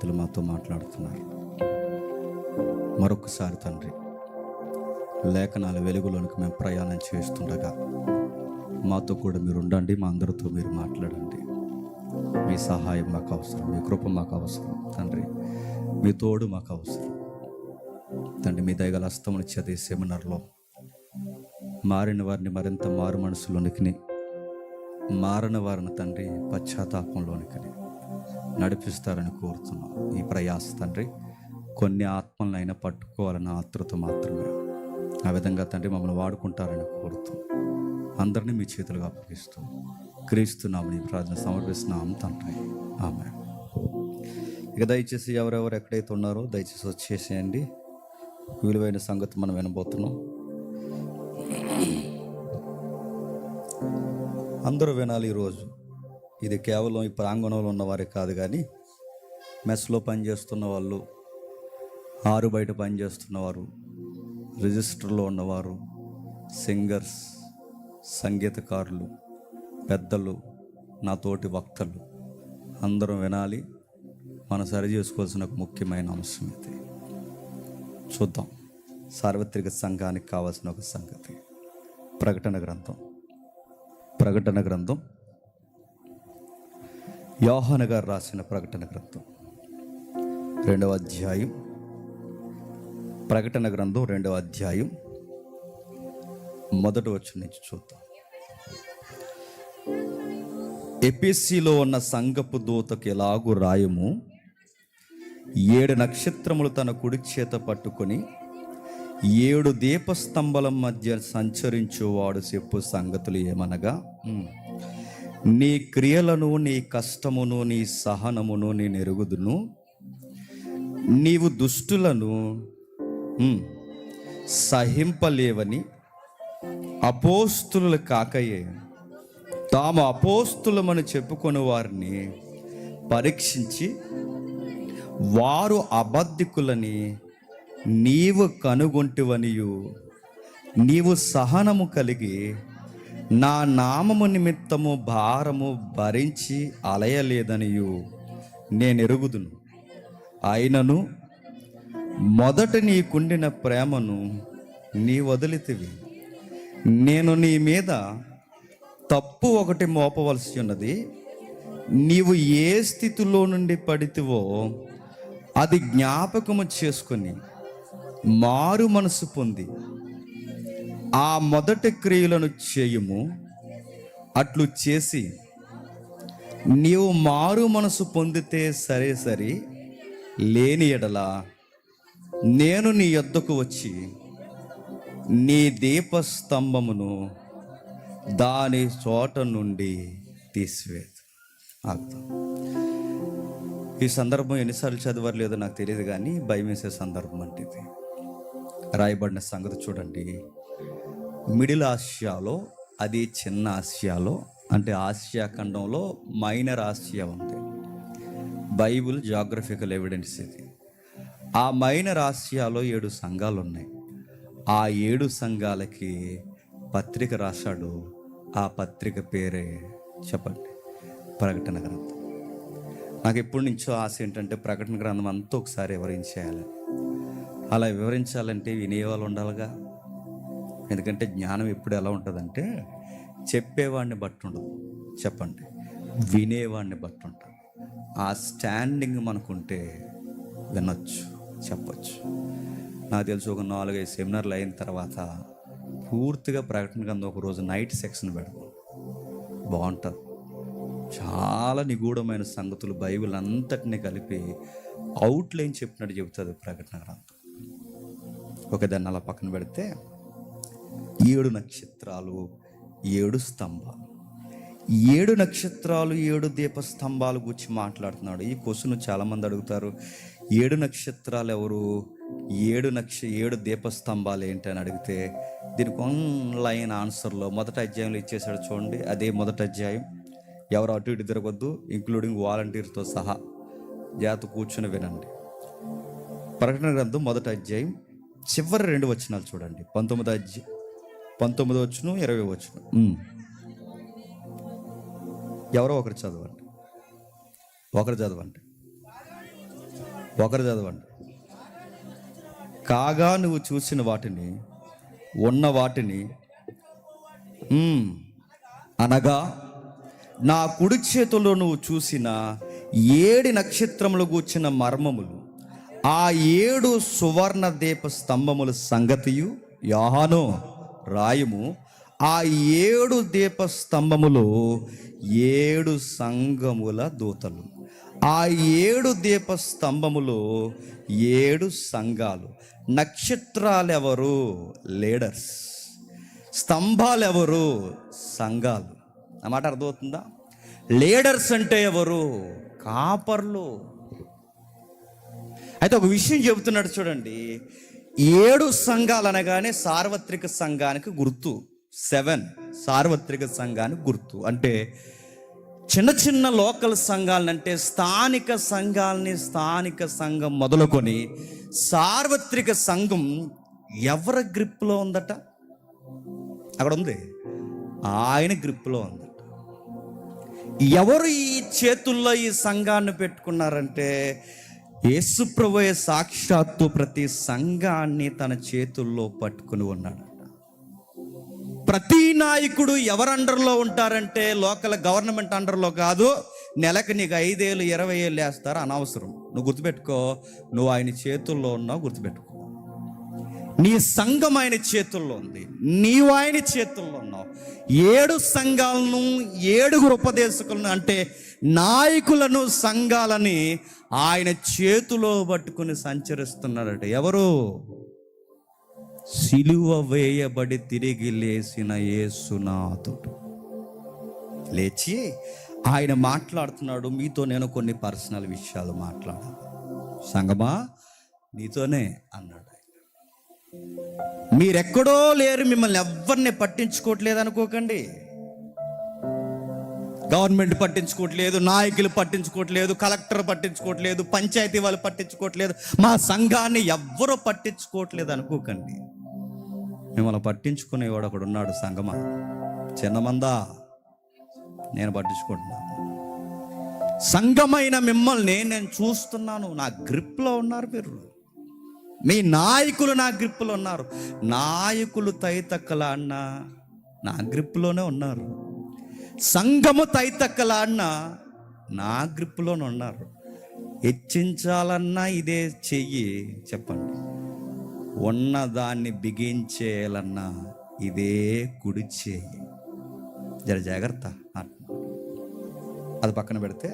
రీతిలో మాతో మాట్లాడుతున్నారు. మరొకసారి తండ్రి, లేఖనాల వెలుగులోనికి మేము ప్రయాణం చేస్తుండగా మాతో కూడా మీరు ఉండండి, మా అందరితో మీరు మాట్లాడండి. మీ సహాయం మాకు అవసరం, మీ కృప మాకు అవసరం తండ్రి, మీ తోడు మాకు అవసరం తండ్రి. మీ దయగల హస్తమును చదివి సెమినార్లో మారిన వారిని మరింత మారు మనసులోనికి, మారిన వారిని తండ్రి పశ్చాత్తాపంలోనికి నడిపిస్తారని కోరుతున్నాం. ఈ ప్రయాస తండ్రి కొన్ని ఆత్మలనైనా పట్టుకోవాలన్న ఆతృత మాత్రమే. ఆ విధంగా తండ్రి మమ్మల్ని వాడుకుంటారని కోరుతూ అందరినీ మీ చేతులుగా అప్పగిస్తూ క్రీస్తున్నామని ప్రార్థన సమర్పిస్తున్నాం తండ్రి, ఆమేన్. ఇక దయచేసి ఎవరెవరు ఎక్కడైతే ఉన్నారో దయచేసి వచ్చేసేయండి. విలువైన సంగతి మనం వినబోతున్నాం. అందరూ వినాలి ఈరోజు. ఇది కేవలం ఈ ప్రాంగణంలో ఉన్నవారే కాదు, కానీ మెస్లో పనిచేస్తున్న వాళ్ళు, ఆరు బయట పనిచేస్తున్నవారు, రిజిస్టర్లో ఉన్నవారు, సింగర్స్, సంగీతకారులు, పెద్దలు, నా తోటి వక్తలు అందరం వినాలి. మనం సరి చేసుకోవాల్సిన ఒక ముఖ్యమైన అంశం ఇది. చూద్దాం. సార్వత్రిక సంఘానికి కావాల్సిన ఒక సంగతి ప్రకటన గ్రంథం యోహాను గారు రాసిన ప్రకటన గ్రంథం 2వ అధ్యాయం. ప్రకటన గ్రంథం 2వ అధ్యాయం 1వ వచనం నుంచి చూద్దాం. ఎఫెసీలో ఉన్న సంఘపు దూతకు ఎలాగూ రాయము, 7 నక్షత్రములు తన కుడి చేత పట్టుకొని 7 దీపస్తంభాల మధ్య సంచరించువాడు చెప్పు సంగతులు ఏమనగా, నీ క్రియలను, నీ కష్టమును, నీ సహనమును నేను ఎరుగుదును. నీవు దుష్టులను సహింపలేవని అపోస్తులు కాకయే తాము అపోస్తులమని చెప్పుకొని వారిని పరీక్షించి వారు అబద్ధికులని నీవు కనుగొంటివనియు, నీవు సహనము కలిగి నా నామము నిమిత్తము భారము భరించి అలయలేదనియు నేను ఎరుగుదును. అయినను మొదట నీకుండిన ప్రేమను నీ వదిలితివి. నేను నీ మీద తప్పు ఒకటి మోపవలసి ఉన్నది. నీవు ఏ స్థితిలో నుండి పడితివో అది జ్ఞాపకము చేసుకొని మారు మనసు పొంది ఆ మొదటి క్రియలను చేయుము. అట్లు చేసి నీవు మారు మనసు పొందితే సరే, లేని ఎడల నేను నీ యొద్దకు వచ్చి నీ దీపస్తంభమును దాని చోట నుండి తీసివేదు. ఈ సందర్భం ఎన్నిసార్లు చదివారు లేదో నాకు తెలియదు, కానీ భయం వేసే సందర్భం అంటే ఇది. రాయబడిన సంగతి చూడండి. మిడిల్ ఆసియాలో, అది చిన్న ఆసియాలో, అంటే ఆసియా ఖండంలో మైనర్ ఆసియా ఉంది. బైబిల్ జాగ్రఫికల్ ఎవిడెన్స్ ఇది. ఆ మైనర్ ఆసియాలో 7 సంఘాలు ఉన్నాయి. ఆ 7 సంఘాలకి పత్రిక రాశాడు. ఆ పత్రిక పేరే చెప్పండి, ప్రకటన గ్రంథం. నాకు ఎప్పటి నుంచో ఆశ ఏంటంటే ప్రకటన గ్రంథం అంతా ఒకసారి వివరించేయాలి. అలా వివరించాలంటే వినేవాళ్ళు ఉండాలిగా. ఎందుకంటే జ్ఞానం ఎప్పుడు ఎలా ఉంటుందంటే చెప్పేవాడిని బట్టి ఉండదు, చెప్పండి, వినేవాడిని బట్టి ఉంటుంది. ఆ స్టాండింగ్ మనకుంటే వినొచ్చు, చెప్పచ్చు. నాకు తెలిసి ఒక 4-5 సెమినార్లు అయిన తర్వాత పూర్తిగా ప్రకటన గ్రంథం ఒకరోజు నైట్ సెక్షన్ పెడతాం, బాగుంటుంది. చాలా నిగూఢమైన సంగతులు బైబిల్ అంతటినీ కలిపి అవుట్లైన్ చెప్పినట్టు చెబుతుంది ప్రకటన గ్రంథం. ఒకదాన్ని అలా పక్కన పెడితే 7 నక్షత్రాలు, 7 స్తంభాలు, 7 నక్షత్రాలు, 7 దీపస్తంభాల గురించి మాట్లాడుతున్నాడు. ఈ క్వశ్చన్ చాలామంది అడుగుతారు, 7 నక్షత్రాలు ఎవరు, 7 దీపస్తంభాలు ఏంటి అని అడిగితే దీనికి ఆన్లైన్ ఆన్సర్లో మొదటి అధ్యాయంలో ఇచ్చేసాడు చూడండి. అదే మొదటి అధ్యాయం. ఎవరు అటు ఇటు తిరగొద్దు, ఇంక్లూడింగ్ వాలంటీర్తో సహా జాగ్రత్త కూర్చొని వినండి. ప్రకటన గ్రంథం మొదటి అధ్యాయం చివరి 2 వచనాలు చూడండి. 19 వచనం, 20 వచనం. ఎవరో ఒకరు చదవండి. ఒకరు చదవండి. కాగా నువ్వు చూసిన వాటిని, ఉన్న వాటిని, అనగా నా కుడి చేతుల్లో నువ్వు చూసిన 7 నక్షత్రములు గూర్చిన మర్మములు, ఆ 7 సువర్ణ దీప స్తంభముల సంగతియు యోహాను రాయము. ఆ 7 దీప స్తంభములు 7 సంఘముల దూతలు. ఆ 7 దీప స్తంభములు 7 సంఘాలు. నక్షత్రాలు ఎవరు? లీడర్స్. స్తంభాలు ఎవరు? సంఘాలు. అన్నమాట అర్థమవుతుందా? లీడర్స్ అంటే ఎవరు? కాపర్లు. అయితే ఒక విషయం చెబుతున్నాడు చూడండి. 7 సంఘాలు అనగానే సార్వత్రిక సంఘానికి గుర్తు. 7 సార్వత్రిక సంఘానికి గుర్తు. అంటే చిన్న చిన్న లోకల్ సంఘాలనంటే స్థానిక సంఘాలని, స్థానిక సంఘం మొదలుకొని సార్వత్రిక సంఘం ఎవరి గ్రిప్లో ఉందట? అక్కడ ఉంది, ఆయన గ్రిప్లో ఉందట. ఎవరు ఈ చేతుల్లో ఈ సంఘాన్ని పెట్టుకున్నారంటే యేసుప్రభువే సాక్షాత్తు ప్రతి సంఘాన్ని తన చేతుల్లో పట్టుకుని ఉన్నాడట. ప్రతి నాయకుడు ఎవరు అండర్లో ఉంటారంటే లోకల్ గవర్నమెంట్ అండర్లో కాదు. నెలకు నీకు 5,000 20,000 వేస్తారు, అనవసరం. నువ్వు గుర్తుపెట్టుకో, నువ్వు ఆయన చేతుల్లో ఉన్నావు. గుర్తుపెట్టుకో, నీ సంఘం ఆయన చేతుల్లో ఉంది, నీవు ఆయన చేతుల్లో ఉన్నావు. 7 సంఘాలను, 7 ఉపదేశకులను అంటే నాయకులను, సంఘాలని ఆయన చేతిలో పట్టుకుని సంచరిస్తున్నాడట. ఎవరు? సిలువ వేయబడి తిరిగి లేచిన యేసునాథుడు. లేచి ఆయన మాట్లాడుతున్నాడు, మీతో నేను కొన్ని పర్సనల్ విషయాలు మాట్లాడాలి. సంగమా, నీతోనే అన్నాడు. మీరెక్కడో లేరు, మిమ్మల్ని ఎవరిని పట్టించుకోవట్లేదు అనుకోకండి. గవర్నమెంట్ పట్టించుకోవట్లేదు, నాయకులు పట్టించుకోవట్లేదు, కలెక్టర్ పట్టించుకోవట్లేదు, పంచాయతీ వాళ్ళు పట్టించుకోవట్లేదు, మా సంఘాన్ని ఎవ్వరూ పట్టించుకోవట్లేదు అనుకోకండి. మిమ్మల్ని పట్టించుకునేవాడు ఒకడు ఉన్నాడు. సంఘమా, చిన్నమందా, నేను పట్టించుకుంటున్నాను. సంఘమైన మిమ్మల్ని నేను చూస్తున్నాను. నా గ్రిప్లో ఉన్నారు మీరు. మీ నాయకులు నా గ్రిప్లో ఉన్నారు. నాయకులు తైతక్కలాడినా నా గ్రిప్లోనే ఉన్నారు. సంఘము తైతక్కలాడినా నా గ్రిప్లోనే ఉన్నారు. హెచ్చించాలన్నా ఇదే చెయ్యి, చెప్పండి. ఉన్నదాన్ని బిగించేయాలన్నా ఇదే కుడి చెయ్యి. జర జాగ్రత్త. అది పక్కన పెడితే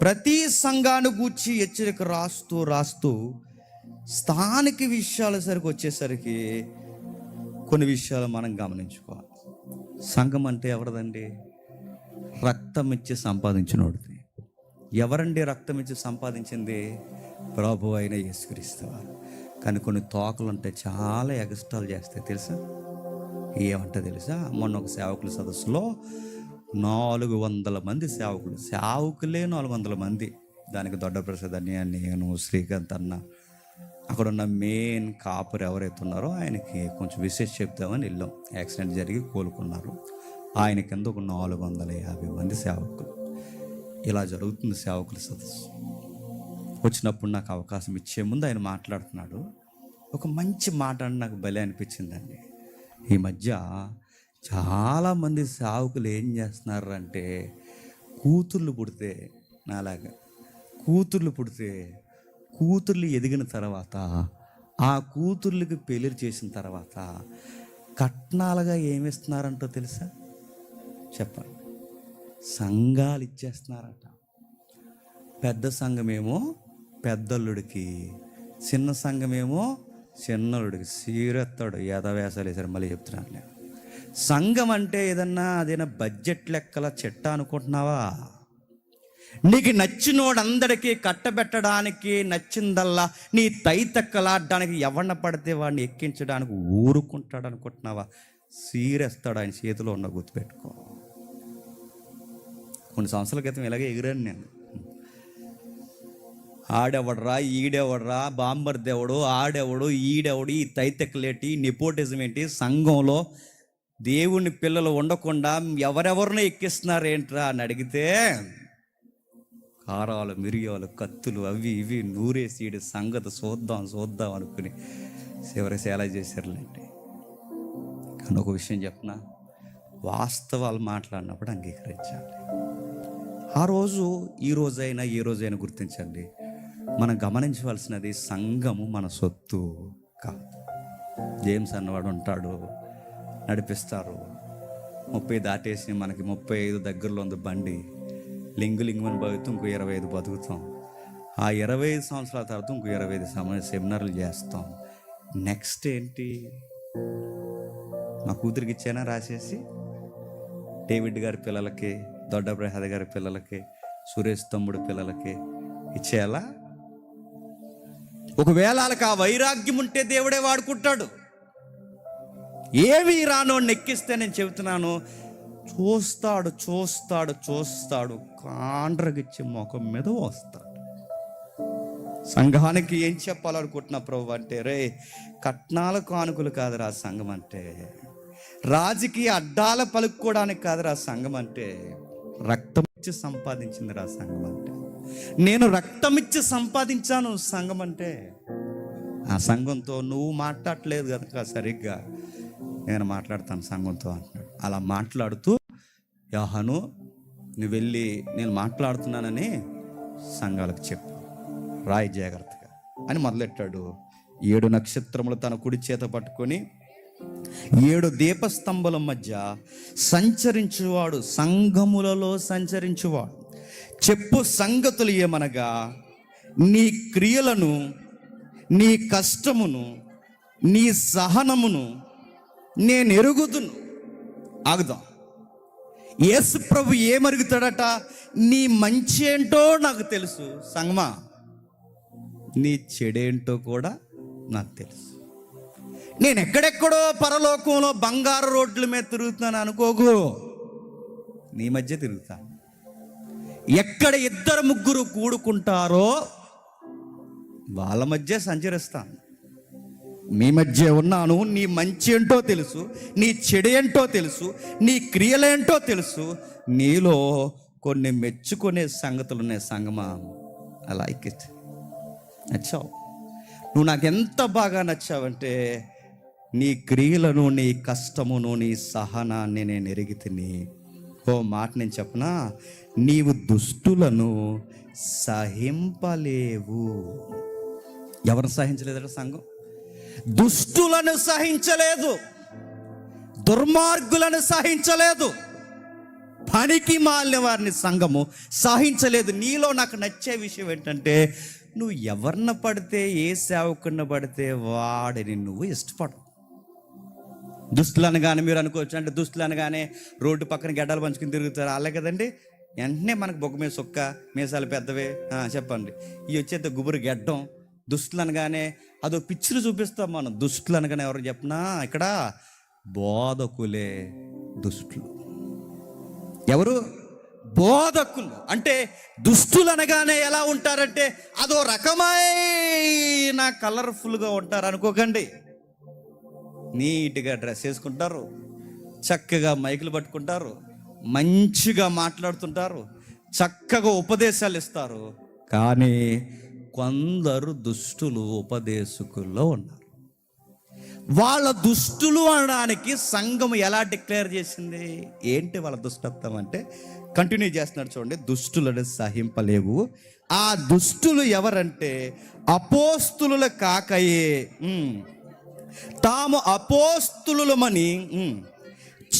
ప్రతి సంఘాన్ని గూర్చి హెచ్చరిక రాస్తూ స్థానిక విషయాల సరికి వచ్చేసరికి కొన్ని విషయాలు మనం గమనించుకోవాలి. సంఘం అంటే ఎవరిదండి? రక్తం ఇచ్చి సంపాదించినోడిది. ఎవరండి రక్తం ఇచ్చి సంపాదించింది? ప్రభు అయిన యేసుక్రీస్తు వారు. కానీ కొన్ని తోకలు ఉంటాయి, చాలా ఎగస్టాలు చేస్తాయి. తెలుసా? ఏమంటే తెలుసా? మొన్న ఒక సేవకుల సదస్సులో 400 మంది సేవకులే 400 మంది. దానికి దొడ్డ ప్రసాద్ అన్నయ్య, నేను, శ్రీకాంత్ అన్న, అక్కడ ఉన్న మెయిన్ కాపర్ ఎవరైతే ఉన్నారో ఆయనకి కొంచెం విశేష చెప్తామని వెళ్ళాం. యాక్సిడెంట్ జరిగి కోలుకున్నారు. ఆయన కింద ఒక 450 మంది సేవకులు. ఇలా జరుగుతుంది సేవకుల సదస్సు. వచ్చినప్పుడు నాకు అవకాశం ఇచ్చే ముందు ఆయన మాట్లాడుతున్నాడు. ఒక మంచి మాట అని నాకు భలే అనిపించిందండి. ఈ మధ్య చాలామంది సేవకులు ఏం చేస్తున్నారు అంటే, కూతుర్లు పుడితే, నాలాగా కూతుర్లు ఎదిగిన తర్వాత, ఆ కూతుర్లకి పెళ్లి చేసిన తర్వాత కట్నాలుగా ఏమిస్తున్నారంటో తెలుసా? చెప్పండి. సంఘాలు ఇచ్చేస్తున్నారట. పెద్ద సంఘమేమో పెద్దల్లుడికి, చిన్న సంఘమేమో చిన్నల్లుడికి. సీరెత్తాడు, యాదవేసాలు వేసారు. మళ్ళీ చెప్తున్నాను నేను, సంఘం అంటే అదేనా బడ్జెట్ లెక్కల చెట్ట అనుకుంటున్నావా? నీకు నచ్చినోడందరికీ కట్టబెట్టడానికి, నచ్చిందల్లా నీ తైతక్కలాడడానికి ఎవరిన పడితే వాడిని ఎక్కించడానికి ఊరుకుంటాడు అనుకుంటున్నావా? సీరేస్తాడు ఆయన చేతిలో ఉన్న. గుర్తుపెట్టుకో. కొన్ని సంవత్సరాల క్రితం ఇలాగే ఎగిరాను నేను. ఆడెవడరా, ఈడెవడరా, బాంబర్ దేవుడు, ఆడెవడు, ఈడెవడు, ఈ తైతెక్కలేటి, నెపోటిజం ఏంటి, సంఘంలో దేవుని పిల్లలు ఉండకుండా ఎవరెవరినో ఎక్కిస్తున్నారు ఏంట్రా అని అడిగితే కారాలు, మిరియాలు, కత్తులు అవి ఇవి నూరేసి ఈడి సంగతి చూద్దాం అనుకుని చివరికి ఎలా చేశారులేండి. కానీ ఒక విషయం చెప్పనా, వాస్తవాలు మాట్లాడినప్పుడు అంగీకరించాలి. ఆ రోజు ఈ రోజైనా గుర్తించండి, మనం గమనించవలసినది సంఘము మన సొత్తు కాదు. జేమ్స్ అన్నవాడు ఉంటాడు, నడిపిస్తారు. 30 దాటేసి మనకి 35 దగ్గరలో ఉంది బండి. లింగుమని బతుకుతూ ఇంకో 25 బతుకుతాం. ఆ 25 సంవత్సరాల తర్వాత ఇంకో 25 సెమినార్లు చేస్తాం. నెక్స్ట్ ఏంటి? మా కూతురికి ఇచ్చానా రాసేసి, డేవిడ్ గారి పిల్లలకి, దొడ్డ ప్రసాద్ గారి పిల్లలకి, సురేష్ తమ్ముడు పిల్లలకి ఇచ్చేయాలా? ఒకవేళ వాళ్ళకి ఆ వైరాగ్యం ఉంటే దేవుడే వాడుకుంటాడు. ఏవి రానోడిని ఎక్కిస్తే నేను చెబుతున్నాను, చూస్తాడు కాండ్రగిచ్చి ముఖం మీద వస్తాడు. సంఘానికి ఏం చెప్పాలనుకుంటున్నా ప్రభు అంటే, రే కట్నాల కానుకలు కాదురా సంఘం అంటే, రాజకీయ అడ్డాల పలుకోవడానికి కాదురా సంఘం అంటే, రక్తం ఇచ్చి సంపాదించింది రా సంఘం అంటే. నేను రక్తం ఇచ్చి సంపాదించాను సంఘం అంటే. ఆ సంఘంతో నువ్వు మాట్లాడలేదు కనుక సరిగ్గా నేను మాట్లాడతాను సంఘంతో అంటున్నాడు. అలా మాట్లాడుతూ, యోహాను నువ్వు వెళ్ళి నేను మాట్లాడుతున్నానని సంఘాలకు చెప్పు, రాయి జాగ్రత్తగా అని మొదలెట్టాడు. 7 నక్షత్రములు తన కుడి చేత పట్టుకొని 7 దీపస్తంభాల మధ్య సంచరించువాడు, సంఘములలో సంచరించువాడు చెప్పు సంగతులు ఏమనగా, నీ క్రియలను, నీ కష్టమును, నీ సహనమును నేను ఎరుగుదును. ఆగుదాం. యేసు ప్రభు ఏమరుగుతాడట? నీ మంచి ఏంటో నాకు తెలుసు సంగమా, నీ చెడేంటో కూడా నాకు తెలుసు. నేను ఎక్కడెక్కడో పరలోకంలో బంగారు రోడ్ల మీద తిరుగుతున్నాను అనుకోకు, నీ మధ్య తిరుగుతాను. ఎక్కడ 2-3 కూడుకుంటారో వాళ్ళ మధ్య సంచరిస్తాను. మీ మధ్య ఉన్నాను. నీ మంచి ఏంటో తెలుసు, నీ చెడు ఏంటో తెలుసు, నీ క్రియలేంటో తెలుసు. నీలో కొన్ని మెచ్చుకునే సంగతులు ఉన్నాయి సంగమా. I like it. నచ్చావు. నువ్వు నాకు ఎంత బాగా నచ్చావంటే, నీ క్రియలను, నీ కష్టమును, నీ సహనాన్ని నేను ఎరిగి తిని. ఓ మాట నేను చెప్పనా, నీవు దుష్టులను సహింపలేవు. ఎవరు సహించలేదట సంఘం? దుష్టులను సహించలేదు, దుర్మార్గులను సహించలేదు, పనికి మాలిన వారిని సంఘము సహించలేదు. నీలో నాకు నచ్చే విషయం ఏంటంటే, నువ్వు ఎవరిని పడితే, ఏ సేవకుడిని పడితే వాడిని నువ్వు ఇష్టపడవు. దుస్తులు అనగానే మీరు అనుకోవచ్చు, అంటే దుస్తులు అనగానే రోడ్డు పక్కన గడ్డలు పంచుకుని తిరుగుతారు వాళ్ళే కదండి. వెంటనే మనకు బొగ్గ మీద సొక్క, మీసాలు పెద్దవే, చెప్పండి. ఇవి వచ్చేది గుబురు గెడ్డం. దుస్తులు అనగానే అదో పిక్చర్ చూపిస్తాం మనం. దుస్తులు అనగానే ఎవరు చెప్పనా, ఇక్కడ బోధకులే దుష్టులు. ఎవరు? బోధకులు. అంటే దుష్టులు అనగానే ఎలా ఉంటారంటే అదో రకమైన కలర్ఫుల్గా ఉంటారు అనుకోకండి. నీట్గా డ్రెస్ వేసుకుంటారు, చక్కగా మైకులు పట్టుకుంటారు, మంచిగా మాట్లాడుతుంటారు, చక్కగా ఉపదేశాలు ఇస్తారు. కానీ కొందరు దుష్టులు ఉపదేశకుల్లో ఉన్నారు. వాళ్ళ దుష్టులు అనడానికి సంఘం ఎలా డిక్లేర్ చేసింది? ఏంటి వాళ్ళ దుష్టత్వం అంటే, కంటిన్యూ చేస్తున్నాడు చూడండి. దుష్టులను సహింపలేవు. ఆ దుష్టులు ఎవరంటే, అపోస్తులుల కాకయే తాము అపోస్తులుమని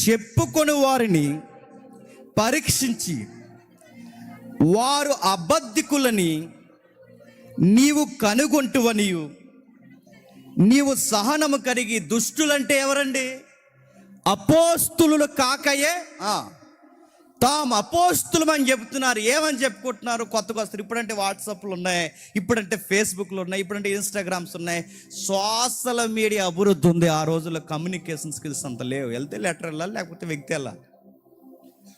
చెప్పుకొని వారిని పరీక్షించి, వారు అబద్ధికులని నీవు కనుగొంటువనియు, నీవు సహనము కలిగి. దుష్టులంటే ఎవరండి? అపోస్తులు కాకయే తాము అపోస్తులమని చెప్తున్నారు. ఏమని చెప్పుకుంటున్నారు? కొత్తగా వస్తారు. ఇప్పుడంటే వాట్సాప్లు ఉన్నాయి, ఇప్పుడంటే ఫేస్బుక్లు ఉన్నాయి, ఇప్పుడంటే ఇన్స్టాగ్రామ్స్ ఉన్నాయి, సోషల్ మీడియా అభివృద్ధి ఉంది. ఆ రోజుల్లో కమ్యూనికేషన్ స్కిల్స్ అంత లేవు. వెళ్తే లెటర్ వెళ్ళాలి, లేకపోతే వ్యక్తి వెళ్ళాలి.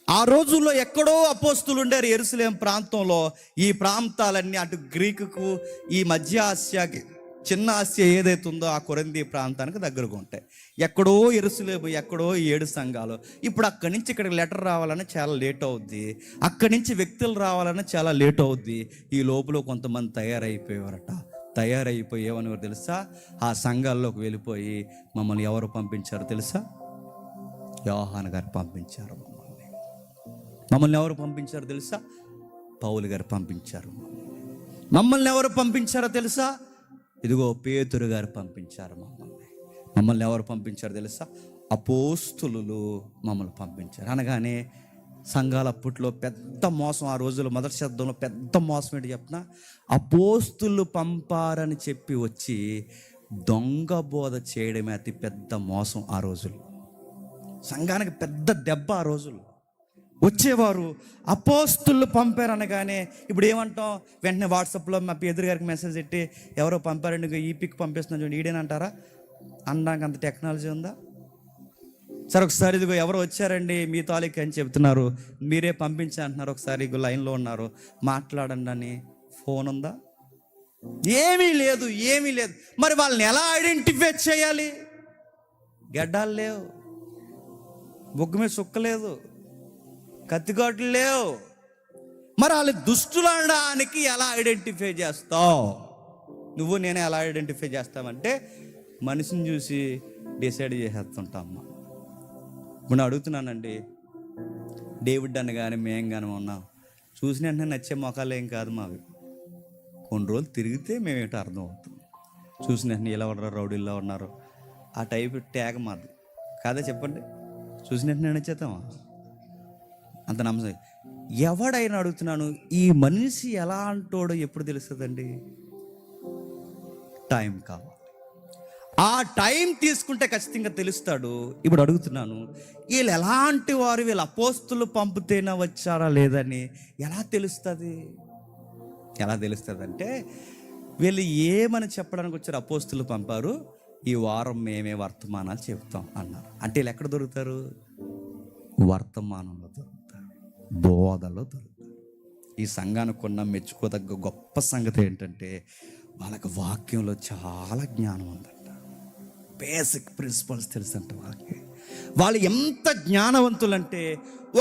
ఆ రోజుల్లో ఎక్కడో అపోస్తులు ఉండారు యెరూషలేము ప్రాంతంలో. ఈ ప్రాంతాలన్నీ అటు గ్రీకుకు, ఈ మధ్య ఆసియాకి చిన్న ఆసియా ఏదైతే ఉందో ఆ కొరింథీ ప్రాంతానికి దగ్గరగా ఉంటాయి. ఎక్కడో యెరూషలేము, ఎక్కడో 7 సంఘాలు. ఇప్పుడు అక్కడి నుంచి ఇక్కడికి లెటర్ రావాలని చాలా లేట్ అవుద్ది, అక్కడి నుంచి వ్యక్తులు రావాలని చాలా లేట్ అవుద్ది. ఈ లోపల కొంతమంది తయారైపోయేవారట. తయారైపోయి ఏమనేవారు తెలుసా? ఆ సంఘాల్లోకి వెళ్ళిపోయి మమ్మల్ని ఎవరు పంపించారో తెలుసా? యోహాను గారు పంపించారు మమ్మల్ని ఎవరు పంపించారో తెలుసా? పౌలు గారు పంపించారు మమ్మల్ని ఎవరు పంపించారో తెలుసా? ఇదిగో పేతురు గారు పంపించారు మమ్మల్ని ఎవరు పంపించారో తెలుసా? అపోస్తులు మమ్మల్ని పంపించారు అనగానే సంఘాలు అప్పట్లో పెద్ద మోసం. ఆ రోజుల్లో మొదటి శతాబ్దంలో పెద్ద మోసం ఏంటి చెప్పిన? అపోస్తులు పంపారని చెప్పి వచ్చి దొంగ బోధ చేయడమే అతి పెద్ద మోసం. ఆ రోజుల్లో సంఘానికి పెద్ద దెబ్బ. ఆ రోజుల్లో వచ్చేవారు అపోస్తులు పంపారు అనగానే ఇప్పుడు ఏమంటాం? వెంటనే వాట్సాప్లో మా పేదరి గారికి మెసేజ్ పెట్టి ఎవరో పంపారండి, ఈ పిక్ పంపిస్తున్నా చూడండి, ఈడేనంటారా? అనడానికి అంత టెక్నాలజీ ఉందా? సరే ఒకసారి ఇదిగో ఎవరో వచ్చారండి మీ తాలూకు అని చెప్తున్నారు, మీరే పంపించా అంటున్నారు, ఒకసారి ఇగో లైన్లో ఉన్నారు మాట్లాడండి అని ఫోన్ ఉందా? ఏమీ లేదు, ఏమీ లేదు. మరి వాళ్ళని ఎలా ఐడెంటిఫై చేయాలి? గడ్డాలు లేవు, బొగ్గు మీద సుక్కలేదు, కత్తిగాట్లు లేవు. మరి వాళ్ళు దుష్టులు అనడానికి ఎలా ఐడెంటిఫై చేస్తావు? నువ్వు నేనే ఎలా ఐడెంటిఫై చేస్తామంటే మనిషిని చూసి డిసైడ్ చేసేస్తుంటామ్మా. ఇప్పుడు నేను అడుగుతున్నానండి, డేవిడ్ అని కానీ మేము కానీ ఉన్నాం, చూసిన వెంటనే నచ్చే మొఖాలు ఏం కాదు మావి. కొన్ని రోజులు తిరిగితే మేమేంటో అర్థం అవుతుంది. చూసిన వెంటనే ఇలా ఉన్నారు, రౌడీల్లో ఉన్నారు, ఆ టైప్ ట్యాగ్ మాది కాదా చెప్పండి? చూసిన వెంటనే నచ్చేద్దామా? అంత నమ్మకం. ఎవడైనా అడుగుతున్నాను, ఈ మనిషి ఎలా అంటాడో ఎప్పుడు తెలుస్తుందండి? టైం కావాలి. ఆ టైం తీసుకుంటే ఖచ్చితంగా తెలుస్తాడు. ఇప్పుడు అడుగుతున్నాను, వీళ్ళు ఎలాంటి వారు, వీళ్ళు అపోస్తులు పంపితేనే వచ్చారా లేదని ఎలా తెలుస్తుంది? ఎలా తెలుస్తుంది అంటే వీళ్ళు ఏమని చెప్పడానికి వచ్చారు? అపోస్తులు పంపారు, ఈ వారం మేమే వర్తమానాలు చెప్తాం అన్నారు. అంటే వీళ్ళు ఎక్కడ దొరుకుతారు? వర్తమానంలో దొరుకుతారు, బోధలో దొరుకుతారు. ఈ సంఘానికి ఉన్న మెచ్చుకోదగ్గ గొప్ప సంగతి ఏంటంటే వాళ్ళకి వాక్యంలో చాలా జ్ఞానం ఉందంట. బేసిక్ ప్రిన్సిపల్స్ తెలుసంట వాళ్ళకి. వాళ్ళు ఎంత జ్ఞానవంతులంటే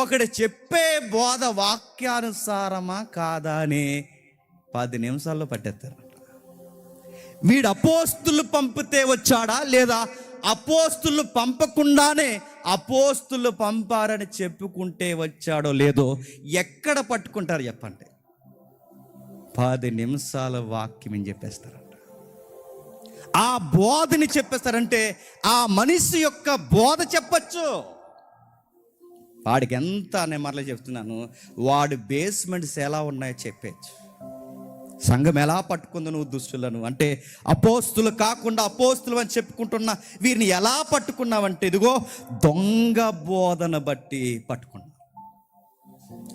ఒకడు చెప్పే బోధ వాక్యానుసారమా కాదా అని 10 నిమిషాల్లో పట్టేస్తారంట. వీడు అపోస్తులు పంపితే వచ్చాడా లేదా అపోస్తులు పంపకుండానే అపోస్తులు పంపారని చెప్పుకుంటే వచ్చాడో లేదో ఎక్కడ పట్టుకుంటారు చెప్పండి? 10 నిమిషాల వాక్యం అని చెప్పేస్తారంట. ఆ బోధని చెప్పేస్తారంటే ఆ మనిషి యొక్క బోధ చెప్పచ్చు. వాడికి ఎంత, నేను మరలా చెప్తున్నాను, వాడి బేస్మెంట్స్ ఎలా ఉన్నాయో చెప్పచ్చు. సంఘం ఎలా పట్టుకుందో నువ్వు దుస్తులను అంటే అపోస్తులు కాకుండా అపోస్తులు అని చెప్పుకుంటున్నా వీరిని ఎలా పట్టుకున్నావంటే ఇదిగో దొంగ బోధన బట్టి పట్టుకున్నా.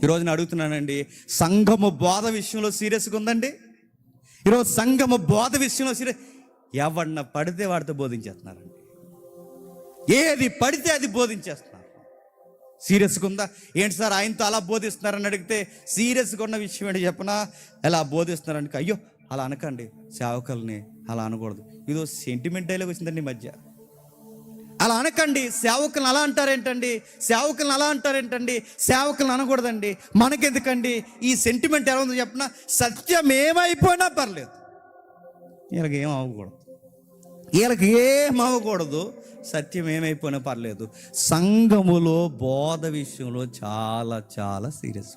ఈరోజు నేను అడుగుతున్నానండి, సంఘము బోధ విషయంలో సీరియస్గా ఉందండి? ఈరోజు సంఘము బోధ విషయంలో సీరియస్. ఎవరిన పడితే వాడితో బోధించేస్తున్నారండి, ఏది పడితే అది బోధించేస్తున్నారు. సీరియస్గా ఉందా? ఏంటి సార్ ఆయనతో అలా బోధిస్తున్నారని అడిగితే సీరియస్గా ఉన్న విషయం ఏంటి చెప్పనా? ఎలా బోధిస్తున్నారని, అయ్యో అలా అనకండి, సేవకుల్ని అలా అనకూడదు. ఇదో సెంటిమెంట్ డైలాగ్ వచ్చిందండి ఈ మధ్య. అలా అనకండి, సేవకులను అలా అంటారేంటండి, సేవకులను అలా అంటారేంటండి, సేవకులను అనకూడదండి, మనకెందుకండి ఈ సెంటిమెంట్ ఎలా ఉందో చెప్పనా? సత్యం ఏమైపోయినా పర్లేదు, వీళ్ళకి ఏం అవ్వకూడదు, వీళ్ళకి ఏం అవ్వకూడదు, సత్యం ఏమైపోయినా పర్లేదు. సంఘములో బోధ విషయంలో చాలా చాలా సీరియస్.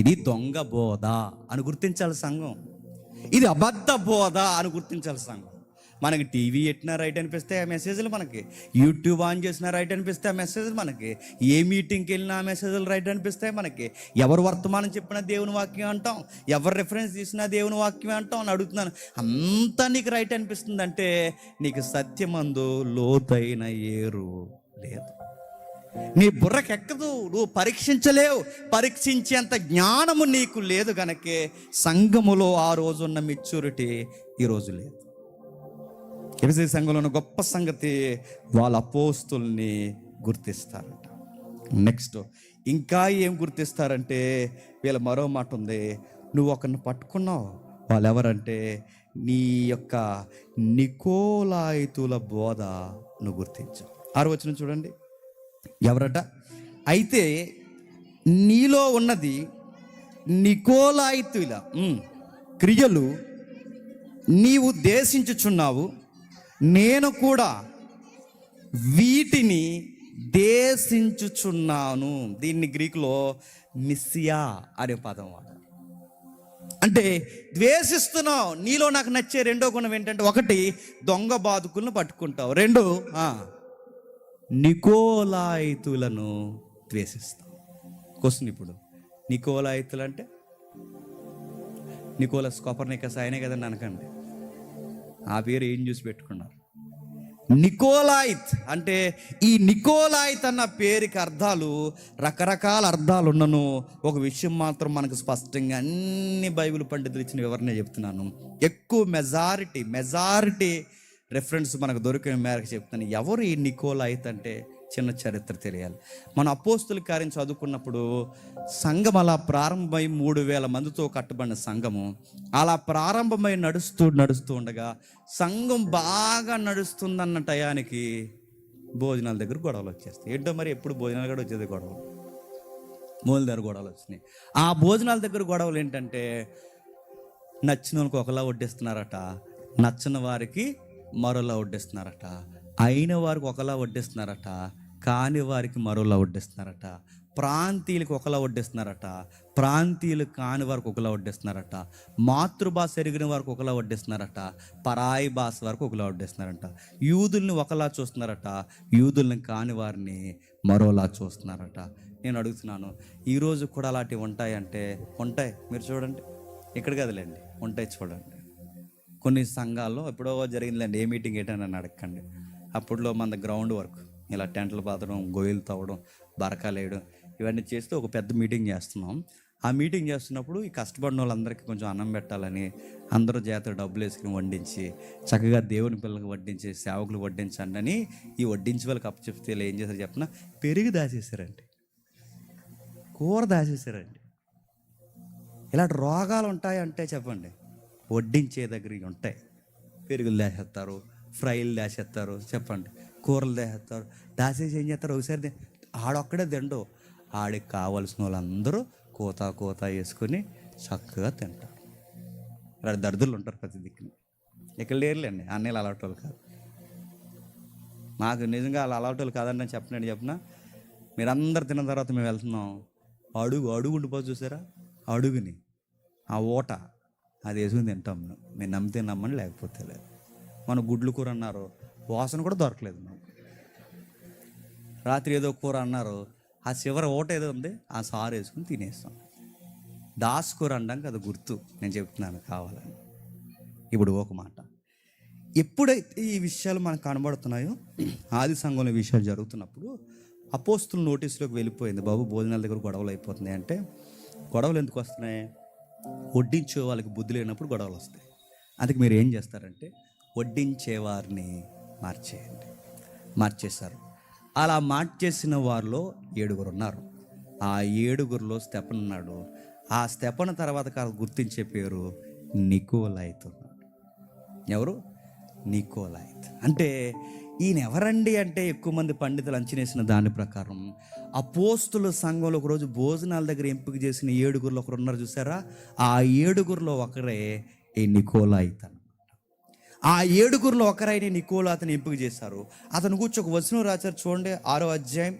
ఇది దొంగ బోధ అని గుర్తించాలి సంఘం, ఇది అబద్ధ బోధ అని గుర్తించాలి సంఘం. మనకి టీవీ ఎట్టినా రైట్ అనిపిస్తే ఆ మెసేజ్లు మనకి, యూట్యూబ్ ఆన్ చేసినా రైట్ అనిపిస్తే ఆ మెసేజ్లు మనకి, ఏ మీటింగ్కి వెళ్ళినా ఆ మెసేజ్లు రైట్ అనిపిస్తాయి మనకి. ఎవరు వర్తమానం చెప్పినా దేవుని వాక్యం అంటాం, ఎవరు రెఫరెన్స్ తీసినా దేవుని వాక్యం అంటాం అని అడుగుతున్నాను. అంతా నీకు రైట్ అనిపిస్తుందంటే నీకు సత్యమందు లోతైన ఏరు లేదు, నీ బుర్రకెక్కదు, నువ్వు పరీక్షించలేవు, పరీక్షించేంత జ్ఞానము నీకు లేదు. కనుకే సంఘములో ఆ రోజున్న మెచ్యూరిటీ ఈరోజు లేదు. ఎఫెసీ సంఘంలో ఉన్న గొప్ప సంగతి వాళ్ళ అపోస్తుల్ని గుర్తిస్తారంట. నెక్స్ట్ ఇంకా ఏం గుర్తిస్తారంటే వీళ్ళ మరో మాట ఉంది, నువ్వు ఒకరిని పట్టుకున్నావు, వాళ్ళు ఎవరంటే నీ యొక్క నికోలాయితుల బోధ నువ్వు గుర్తించావు. 6వ వచనం చూడండి, ఎవరట? అయితే నీలో ఉన్నది నికోలాయితుల క్రియలు నీవు దేశించుచున్నావు, నేను కూడా వీటిని దేశించుచున్నాను. దీన్ని గ్రీకులో నిస్సియా అనే పదం వాడు. అంటే ద్వేషిస్తున్నావు. నీలో నాకు నచ్చే రెండో గుణం ఏంటంటే, ఒకటి దొంగ బాదుకులను పట్టుకుంటావు, రెండు నికోలాయితులను ద్వేషిస్తావు. క్వశ్చన్ ఇప్పుడు, నికోలాయితులు అంటే నికోలస్ కోపర్నికస్ ఆయనే కదండి అనకండి, ఆ పేరు ఏం చూసి పెట్టుకున్నారు. నికోలాయిత్ అంటే, ఈ నికోలాయిత్ అన్న పేరుకి అర్థాలు రకరకాల అర్థాలు ఉన్నను. ఒక విషయం మాత్రం మనకు స్పష్టంగా అన్ని బైబిల్ పండితులు ఇచ్చిన వివరణ చెప్తున్నాను. ఎక్కువ మెజారిటీ రెఫరెన్స్ మనకు దొరికిన మేరకు చెప్తాను. ఎవరు ఈ నికోలాయిత్ అంటే చిన్న చరిత్ర తెలియాలి. మన అపోస్తుల కార్యం చదువుకున్నప్పుడు సంఘం అలా ప్రారంభమై 3000 మందితో కట్టబడిన సంఘము అలా ప్రారంభమై నడుస్తూ ఉండగా సంఘం బాగా నడుస్తుందన్న టయానికి భోజనాల దగ్గర గొడవలు వచ్చేస్తాయి. ఏంటో మరి ఎప్పుడు భోజనాలు కూడా వచ్చేది గొడవలు, మూల దగ్గర గొడవలు వచ్చినాయి. ఆ భోజనాల దగ్గర గొడవలు ఏంటంటే, నచ్చిన వాళ్ళకి ఒకలా వడ్డిస్తున్నారట, నచ్చని వారికి మరోలా వడ్డిస్తున్నారట, అయిన వారికి ఒకలా వడ్డిస్తున్నారట, కాని వారికి మరోలా వడ్డిస్తున్నారట, ప్రాంతీయులకు ఒకలా వడ్డిస్తున్నారట, ప్రాంతీయులు కాని వారికి ఒకలా వడ్డిస్తున్నారట, మాతృభాష ఎరిగిన వారికి ఒకలా వడ్డిస్తున్నారట, పరాయి భాష వారికి ఒకలా వడ్డిస్తున్నారట, యూదుల్ని ఒకలా చూస్తున్నారట, యూదుల్ని కాని వారిని మరోలా చూస్తున్నారట. నేను అడుగుతున్నాను, ఈరోజు కూడా అలాంటివి ఉంటాయంటే ఉంటాయి. మీరు చూడండి, ఇక్కడ కదలేండి, ఉంటాయి చూడండి. కొన్ని సంఘాల్లో ఎప్పుడో జరిగిందిలేండి, ఏ మీటింగ్ ఏంటని నన్ను అడగండి. అప్పుడులో మన గ్రౌండ్ వర్క్, ఇలా టెంట్లు పాతడం, గొయ్యలు తవ్వడం, బరకాలు వేయడం, ఇవన్నీ చేస్తూ ఒక పెద్ద మీటింగ్ చేస్తున్నాం. ఆ మీటింగ్ చేస్తున్నప్పుడు ఈ కష్టపడిన వాళ్ళందరికీ కొంచెం అన్నం పెట్టాలని అందరూ జాతర డబ్బులు వేసుకుని వడ్డించి, చక్కగా దేవుని పిల్లలకు వడ్డించి, సేవకులు వడ్డించండి అని ఈ వడ్డించి వాళ్ళకి అప్పచెప్తే ఏం చేశారు చెప్పిన, పెరుగు దాచేసారండి, కూర దాచేసారండి. ఇలాంటి రోగాలు ఉంటాయంటే చెప్పండి, వడ్డించే దగ్గర ఉంటాయి. పెరుగులు దాచేస్తారు, ఫ్రైలు దాచేస్తారు, చెప్పండి, కూరలు దాచేస్తారు. దాచేసి ఏం చేస్తారు, ఒకసారి ఆడొక్కడే తిండు, ఆడికి కావాల్సిన వాళ్ళందరూ కోత వేసుకొని చక్కగా తింటారు. ఇలా దరిద్రులు ఉంటారు ప్రతి దిక్కుని. ఇక్కడ లేరులేండి, అన్నీళ్ళు అలవాటు వాళ్ళు కాదు. మాకు నిజంగా వాళ్ళు అలవాటు వాళ్ళు కాదని చెప్పిన మీరందరూ తిన్న తర్వాత మేము వెళ్తున్నాం, అడుగు ఉండిపోదు చూసారా, అడుగుని ఆ ఓట అది వేసుకుని తింటాం. మేము నమ్మితే నమ్మని, లేకపోతే లేదు. మన గుడ్లు కూర అన్నారు, వాసన కూడా దొరకలేదు మాకు. రాత్రి ఏదో కూర అన్నారు, ఆ చివరి ఓట ఏదో ఉంది, ఆ సారు వేసుకుని తినేస్తాం. దాస్ కూర అనడానికి అది గుర్తు, నేను చెప్తున్నాను కావాలని. ఇప్పుడు ఒక మాట, ఎప్పుడైతే ఈ విషయాలు మనకు కనబడుతున్నాయో, ఆది సంఘంలో విషయాలు జరుగుతున్నప్పుడు అపోస్తుల నోటీసులోకి వెళ్ళిపోయింది, బాబు భోజనాల దగ్గర గొడవలు అయిపోతున్నాయి అంటే. గొడవలు ఎందుకు వస్తున్నాయి? వడ్డించే వాళ్ళకి బుద్ధి లేనప్పుడు గొడవలు వస్తాయి. అందుకే మీరు ఏం చేస్తారంటే, వడ్డించేవారిని మార్చేశారు. అలా మార్చేసిన వారిలో 7 ఉన్నారు. ఆ 7 స్టెఫన్ ఉన్నాడు. ఆ స్టెఫన్ తర్వాత గుర్తించే పేరు నికోలాయిత్ ఉన్నాడు. ఎవరు? నికోలాయిత్. అంటే ఈయన ఎవరండి అంటే, ఎక్కువ మంది పండితులు అంచనేసిన దాని ప్రకారం అపోస్తుల సంఘంలో ఒకరోజు భోజనాల దగ్గర ఎంపిక చేసిన 7 ఒకరు ఉన్నారు చూసారా, ఆ 7 ఒకరే ఈ నికోలాయిత్ అన్నమాట. ఆ 7 ఒకరైన నికోలాయిత్ని ఎంపిక చేశారు. అతను కూర్చొని ఒక వచనం రాశారు చూడండి, 6వ అధ్యాయం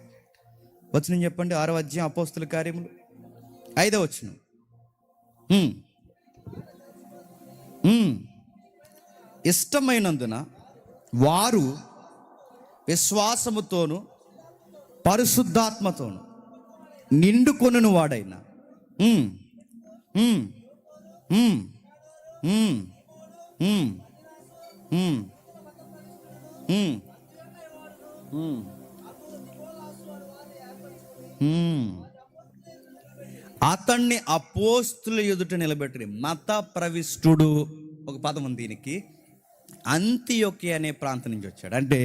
వచనం చెప్పండి. 6వ అధ్యాయం అపోస్తుల కార్యములు 5వ వచనం. ఇష్టమైనందున వారు విశ్వాసముతోను పరిశుద్ధాత్మతోను నిండుకొనును వాడైన అతన్ని అపోస్తుల ఎదుట నిలబెట్టి, మత ప్రవిష్టుడు ఒక పదం ఉంది దీనికి. అంతియోకి అనే ప్రాంతం నుంచి వచ్చాడు. అంటే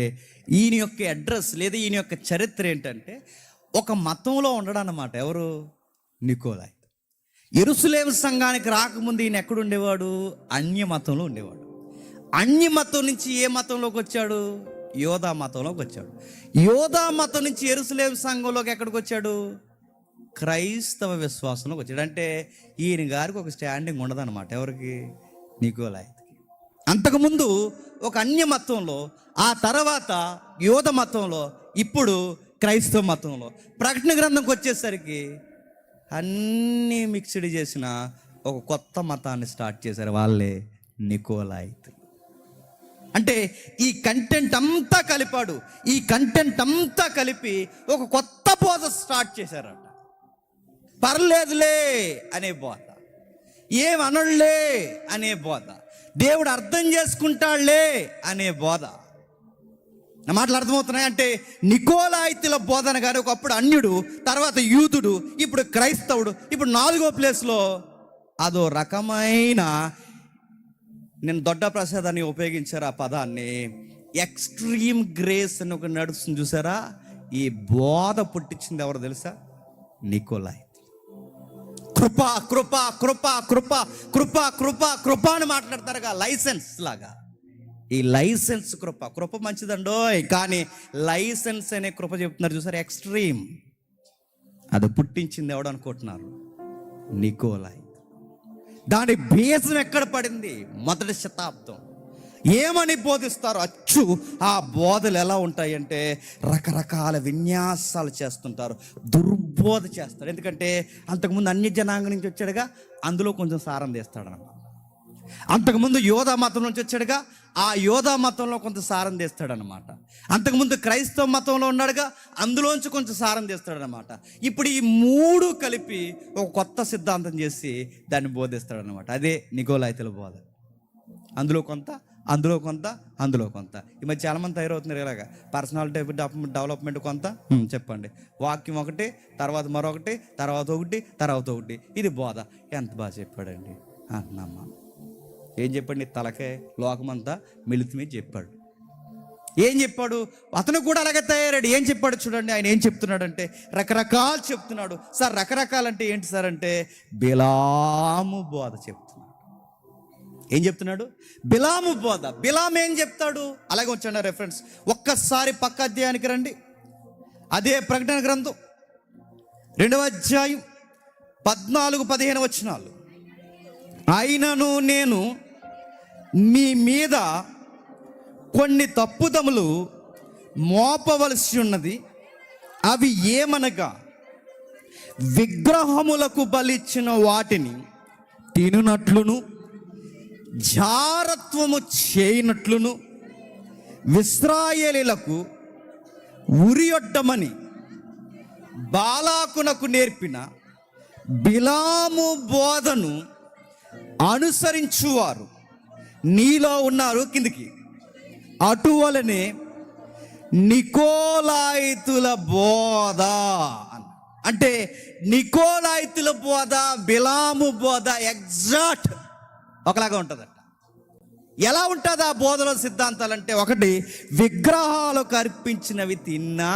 ఈయన యొక్క అడ్రస్ లేదా ఈయన యొక్క చరిత్ర ఏంటంటే, ఒక మతంలో ఉండడం అన్నమాట. ఎవరు? నికోలాయిత్. యెరూషలేము సంఘానికి రాకముందు ఈయన ఎక్కడ ఉండేవాడు? అన్య మతంలో ఉండేవాడు. అన్య మతం నుంచి ఏ మతంలోకి వచ్చాడు? యోధా మతంలోకి వచ్చాడు. యోధా మతం నుంచి యెరూషలేము సంఘంలోకి ఎక్కడికి వచ్చాడు? క్రైస్తవ విశ్వాసంలోకి వచ్చాడు. అంటే ఈయన గారికి ఒక స్టాండింగ్ ఉండదన్నమాట. ఎవరికి? నికోలాయికి. అంతకుముందు ఒక అన్య మతంలో, ఆ తర్వాత యోధ మతంలో, ఇప్పుడు క్రైస్తవ మతంలో. ప్రకటన గ్రంథంకి వచ్చేసరికి అన్నీ మిక్స్డ్ చేసిన ఒక కొత్త మతాన్ని స్టార్ట్ చేశారు. వాళ్ళే నికోలాయితులు. అంటే ఈ కంటెంట్ అంతా కలిపాడు. ఈ కంటెంట్ అంతా కలిపి ఒక కొత్త బోధ స్టార్ట్ చేశారట. పర్లేదులే అనే బోధ, ఏమనలే అనే బోధ, దేవుడు అర్థం చేసుకుంటాడులే అనే బోధ. నా మాటలు అర్థమవుతున్నాయి? అంటే నికోలాయితుల బోధన గారు ఒకప్పుడు అన్యుడు, తర్వాత యూదుడు, ఇప్పుడు క్రైస్తవుడు, ఇప్పుడు 4వ ప్లేస్లో అదో రకమైన, నేను దొడ్డ ప్రసాదాన్ని ఉపయోగించారు ఆ పదాన్ని, ఎక్స్ట్రీమ్ గ్రేస్ అని ఒక నడుస్తుంది చూసారా? ఈ బోధ పుట్టించింది ఎవరు తెలుసా? నికోలాయి. కృప కృప కృప కృప కృప కృప కృప అని మాట్లాడతారుగా, లైసెన్స్ లాగా. ఈ లైసెన్స్ కృప, కృప మంచిదండోయ్, కానీ లైసెన్స్ అనే కృప చెప్తున్నారు చూసారు, ఎక్స్ట్రీమ్. అది పుట్టించింది ఎవడు అనుకుంటున్నారు? నికోలాయి. దాని బేసం ఎక్కడ పడింది? 1వ శతాబ్దం. ఏమని బోధిస్తారు? అచ్చు ఆ బోధలు ఎలా ఉంటాయంటే రకరకాల విన్యాసాలు చేస్తుంటారు, దుర్బోధ చేస్తారు. ఎందుకంటే అంతకుముందు అన్య జనాంగం నుంచి వచ్చాడుగా, అందులో కొంచెం సారం తీస్తాడు అన్నమాట. అంతకుముందు యోధా మతం నుంచి వచ్చాడుగా, ఆ యోధా మతంలో కొంత సారం తీస్తాడనమాట. అంతకుముందు క్రైస్తవ మతంలో ఉన్నాడుగా, అందులోంచి కొంచెం సారం తీస్తాడనమాట. ఇప్పుడు ఈ 3 కలిపి ఒక కొత్త సిద్ధాంతం చేసి దాన్ని బోధిస్తాడనమాట. అదే నికోలాయితుల బోధ. అందులో కొంత, అందులో కొంత, అందులో కొంత. ఈ మధ్య చాలామంది తయారవుతున్నారు ఇలాగా. పర్సనాలిటీ డెవలప్మెంట్ కొంత చెప్పండి, వాక్యం ఒకటి, తర్వాత మరొకటి, తర్వాత ఒకటి, తర్వాత ఒకటి. ఇది బోధ. ఎంత బాగా చెప్పాడండి అన్నమ్మా. ఏం చెప్పాడు? నీ తలకే లోకమంతా మిలితి మీద చెప్పాడు. ఏం చెప్పాడు? అతను కూడా అలాగే తయారాడు. ఏం చెప్పాడు చూడండి. ఆయన ఏం చెప్తున్నాడంటే రకరకాలు చెప్తున్నాడు. సార్ రకరకాలంటే ఏంటి సార్ అంటే బిలాము బోధ చెప్తున్నాడు. ఏం చెప్తున్నాడు? బిలాము బోధ. బిలాం ఏం చెప్తాడు? అలాగే వచ్చాడు రెఫరెన్స్. ఒక్కసారి పక్క అధ్యాయానికి రండి. అదే ప్రకటన గ్రంథం 2వ అధ్యాయం 14-15 వచనాలు. అయినను నేను మీ మీద కొన్ని తప్పుదములు మోపవలసి ఉన్నది. అవి ఏమనగా, విగ్రహములకు బలిచ్చిన వాటిని తినునట్లును, జారత్వము చేయనట్లును, ఇశ్రాయేలీయులకు ఉరియొడ్డమని బాలాకునకు నేర్పిన బిలాము బోధను అనుసరించువారు నీలో ఉన్నారు. కిందికి అటువలనే నికోలాయితుల బోధ. అంటే నికోలాయితుల బోధ, బిలాము బోధ ఎగ్జాక్ట్ ఒకలాగా ఉంటుందట. ఎలా ఉంటుంది ఆ బోధలో సిద్ధాంతాలు అంటే, ఒకటి, విగ్రహాలకు అర్పించినవి తిన్నా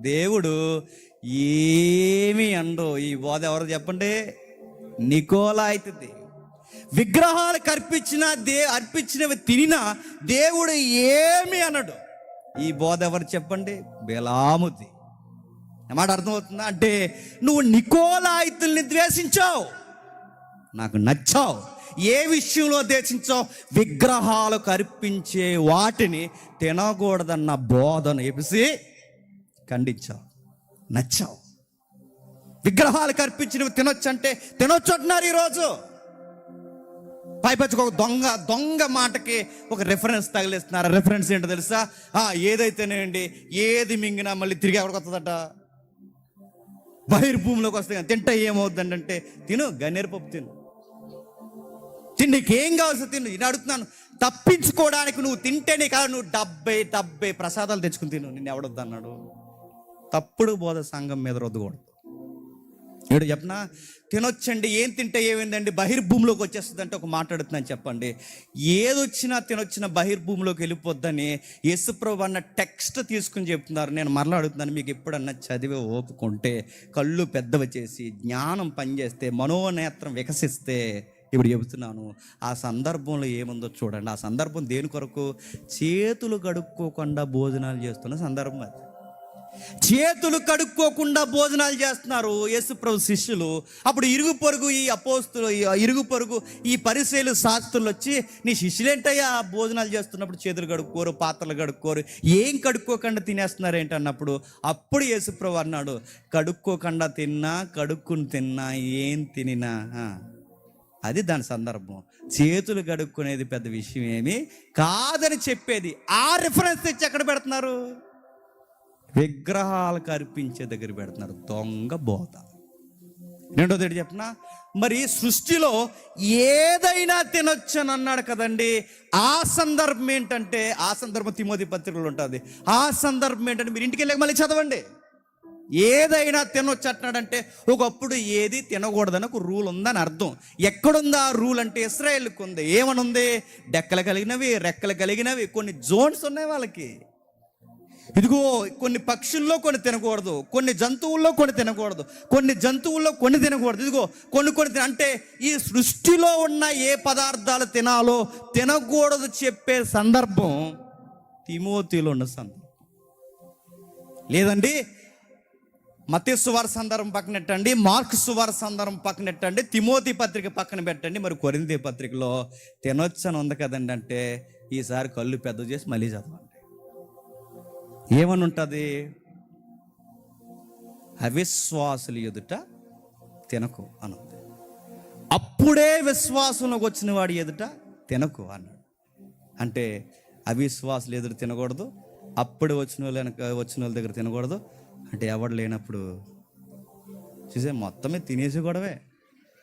దేవుడు ఏమి అండో. ఈ బోధ ఎవరు చెప్పండి? నికోలాయితుది. విగ్రహాలకు అర్పించినవి తినినా దేవుడు ఏమి అనడు. ఈ బోధ ఎవరు చెప్పండి? బిలాముది. మాట అర్థమవుతుందా? అంటే నువ్వు నికోలాయితుల్ని ద్వేషించావు, నాకు నచ్చావు. ఏ విషయంలో ద్వేషించావు? విగ్రహాలకు అర్పించే వాటిని తినకూడదన్న బోధను ఎపిసి ఖండించావు, నచ్చావు. విగ్రహాలకు అర్పించినవి తినొచ్చు అంటే తినొచ్చు అంటున్నారు ఈరోజు. పైపచ్చుకు ఒక దొంగ మాటకి ఒక రెఫరెన్స్ తగిలిస్తున్నారు. రెఫరెన్స్ ఏంటో తెలుసా? ఏదైతేనేండి, ఏది మింగినా మళ్ళీ తిరిగి ఎవరికి వస్తుందట? బహిర్భూమిలోకి వస్తుంది. తింటే ఏమవుద్దండి అంటే, తిను గన్నేరు పప్పు తిను, నీకేం కావాల్సి తిను. నేను అడుగుతున్నాను, తప్పించుకోవడానికి నువ్వు తింటేనే కాదు, నువ్వు 70 ప్రసాదాలు తెచ్చుకుని తిను. నిన్ను ఎవడొద్దన్నాడు? తప్పుడు బోధ సంఘం మీద రుద్దకూడదు. ఏడు చెప్పనా, తినొచ్చండి, ఏం తింటే ఏమైందండి, బహిర్భూమిలోకి వచ్చేస్తుంది అంటే ఒక మాట అడుగుతున్నాను చెప్పండి. ఏదొచ్చినా తినొచ్చిన బహిర్భూమిలోకి వెళ్ళిపోద్దని యేసుప్రభు అన్న టెక్స్ట్ తీసుకుని చెప్తున్నారు. నేను మరలా అడుగుతున్నాను, మీకు ఎప్పుడన్నా చదివే ఓపుకుంటే, కళ్ళు పెద్దవి చేసి జ్ఞానం పనిచేస్తే, మనోనేత్రం వికసిస్తే, ఇప్పుడు చెబుతున్నాను, ఆ సందర్భంలో ఏముందో చూడండి. ఆ సందర్భం దేని కొరకు? చేతులు కడుక్కోకుండా భోజనాలు చేస్తున్న సందర్భం అది. చేతులు కడుక్కోకుండా భోజనాలు చేస్తున్నారు యేసుప్రభు శిష్యులు. అప్పుడు ఇరుగు పొరుగు ఈ అపోస్తులు, ఇరుగు పొరుగు ఈ పరిసయ్యులు, శాస్త్రులు వచ్చి, నీ శిష్యులేంటయ్యా భోజనాలు చేస్తున్నప్పుడు చేతులు కడుక్కోరు, పాత్రలు కడుక్కోరు, ఏం కడుక్కోకుండా తినేస్తున్నారు ఏంటి అన్నప్పుడు, అప్పుడు యేసుప్రభు అన్నాడు, కడుక్కోకుండా తిన్నా, కడుక్కుని తిన్నా, ఏం తినినా అది దాని సందర్భం. చేతులు కడుక్కునేది పెద్ద విషయం ఏమి కాదని చెప్పేది. ఆ రిఫరెన్స్ తెచ్చి ఎక్కడ పెడుతున్నారు? విగ్రహాలకు అర్పించే దగ్గర పెడుతున్నారు. దొంగ బోధ. రెండోది ఏంటి చెప్పనా, మరి సృష్టిలో ఏదైనా తినొచ్చు అని అన్నాడు కదండి. ఆ సందర్భం ఏంటంటే, ఆ సందర్భం తిమోతి పత్రికలో ఉంటుంది. ఆ సందర్భం ఏంటంటే, మీరు ఇంటికి వెళ్ళి మళ్ళీ చదవండి. ఏదైనా తినొచ్చు అంటున్నాడంటే ఒకప్పుడు ఏది తినకూడదని ఒక రూల్ ఉందని అర్థం. ఎక్కడుంది ఆ రూల్ అంటే ఇశ్రాయేలుకు ఉంది. ఏమని ఉంది? డెక్కలు కలిగినవి, రెక్కలు కలిగినవి, కొన్ని జోన్స్ ఉన్నాయి వాళ్ళకి. ఇదిగో కొన్ని పక్షుల్లో కొన్ని తినకూడదు, కొన్ని జంతువుల్లో కొన్ని తినకూడదు, కొన్ని జంతువుల్లో కొన్ని తినకూడదు, ఇదిగో కొన్ని అంటే ఈ సృష్టిలో ఉన్న ఏ పదార్థాలు తినాలో తినకూడదు చెప్పే సందర్భం తిమోతిలో ఉన్న సందర్భం. లేదండి, మత్తయి సువార్త సందర్భం పక్కన పెట్టండి, మార్కు సువార్త సందర్భం పక్కన పెట్టండి, తిమోతి పత్రిక పక్కన పెట్టండి, మరి కొరింథీ పత్రికలో తినొచ్చు అని ఉంది కదండి అంటే, ఈసారి కళ్ళు పెద్ద చేసి మళ్ళీ చదవండి. ఏమని ఉంటుంది? అవిశ్వాసులు ఎదుట తినకు అన్నది. అప్పుడే విశ్వాసంలోకి వచ్చిన వాడి ఎదుట తినకు అన్నాడు. అంటే అవిశ్వాసులు ఎదుట తినకూడదు, అప్పుడు వచ్చిన వాళ్ళ దగ్గర తినకూడదు. అంటే ఎవడు లేనప్పుడు చూసే మొత్తమే తినేసి గొడవే.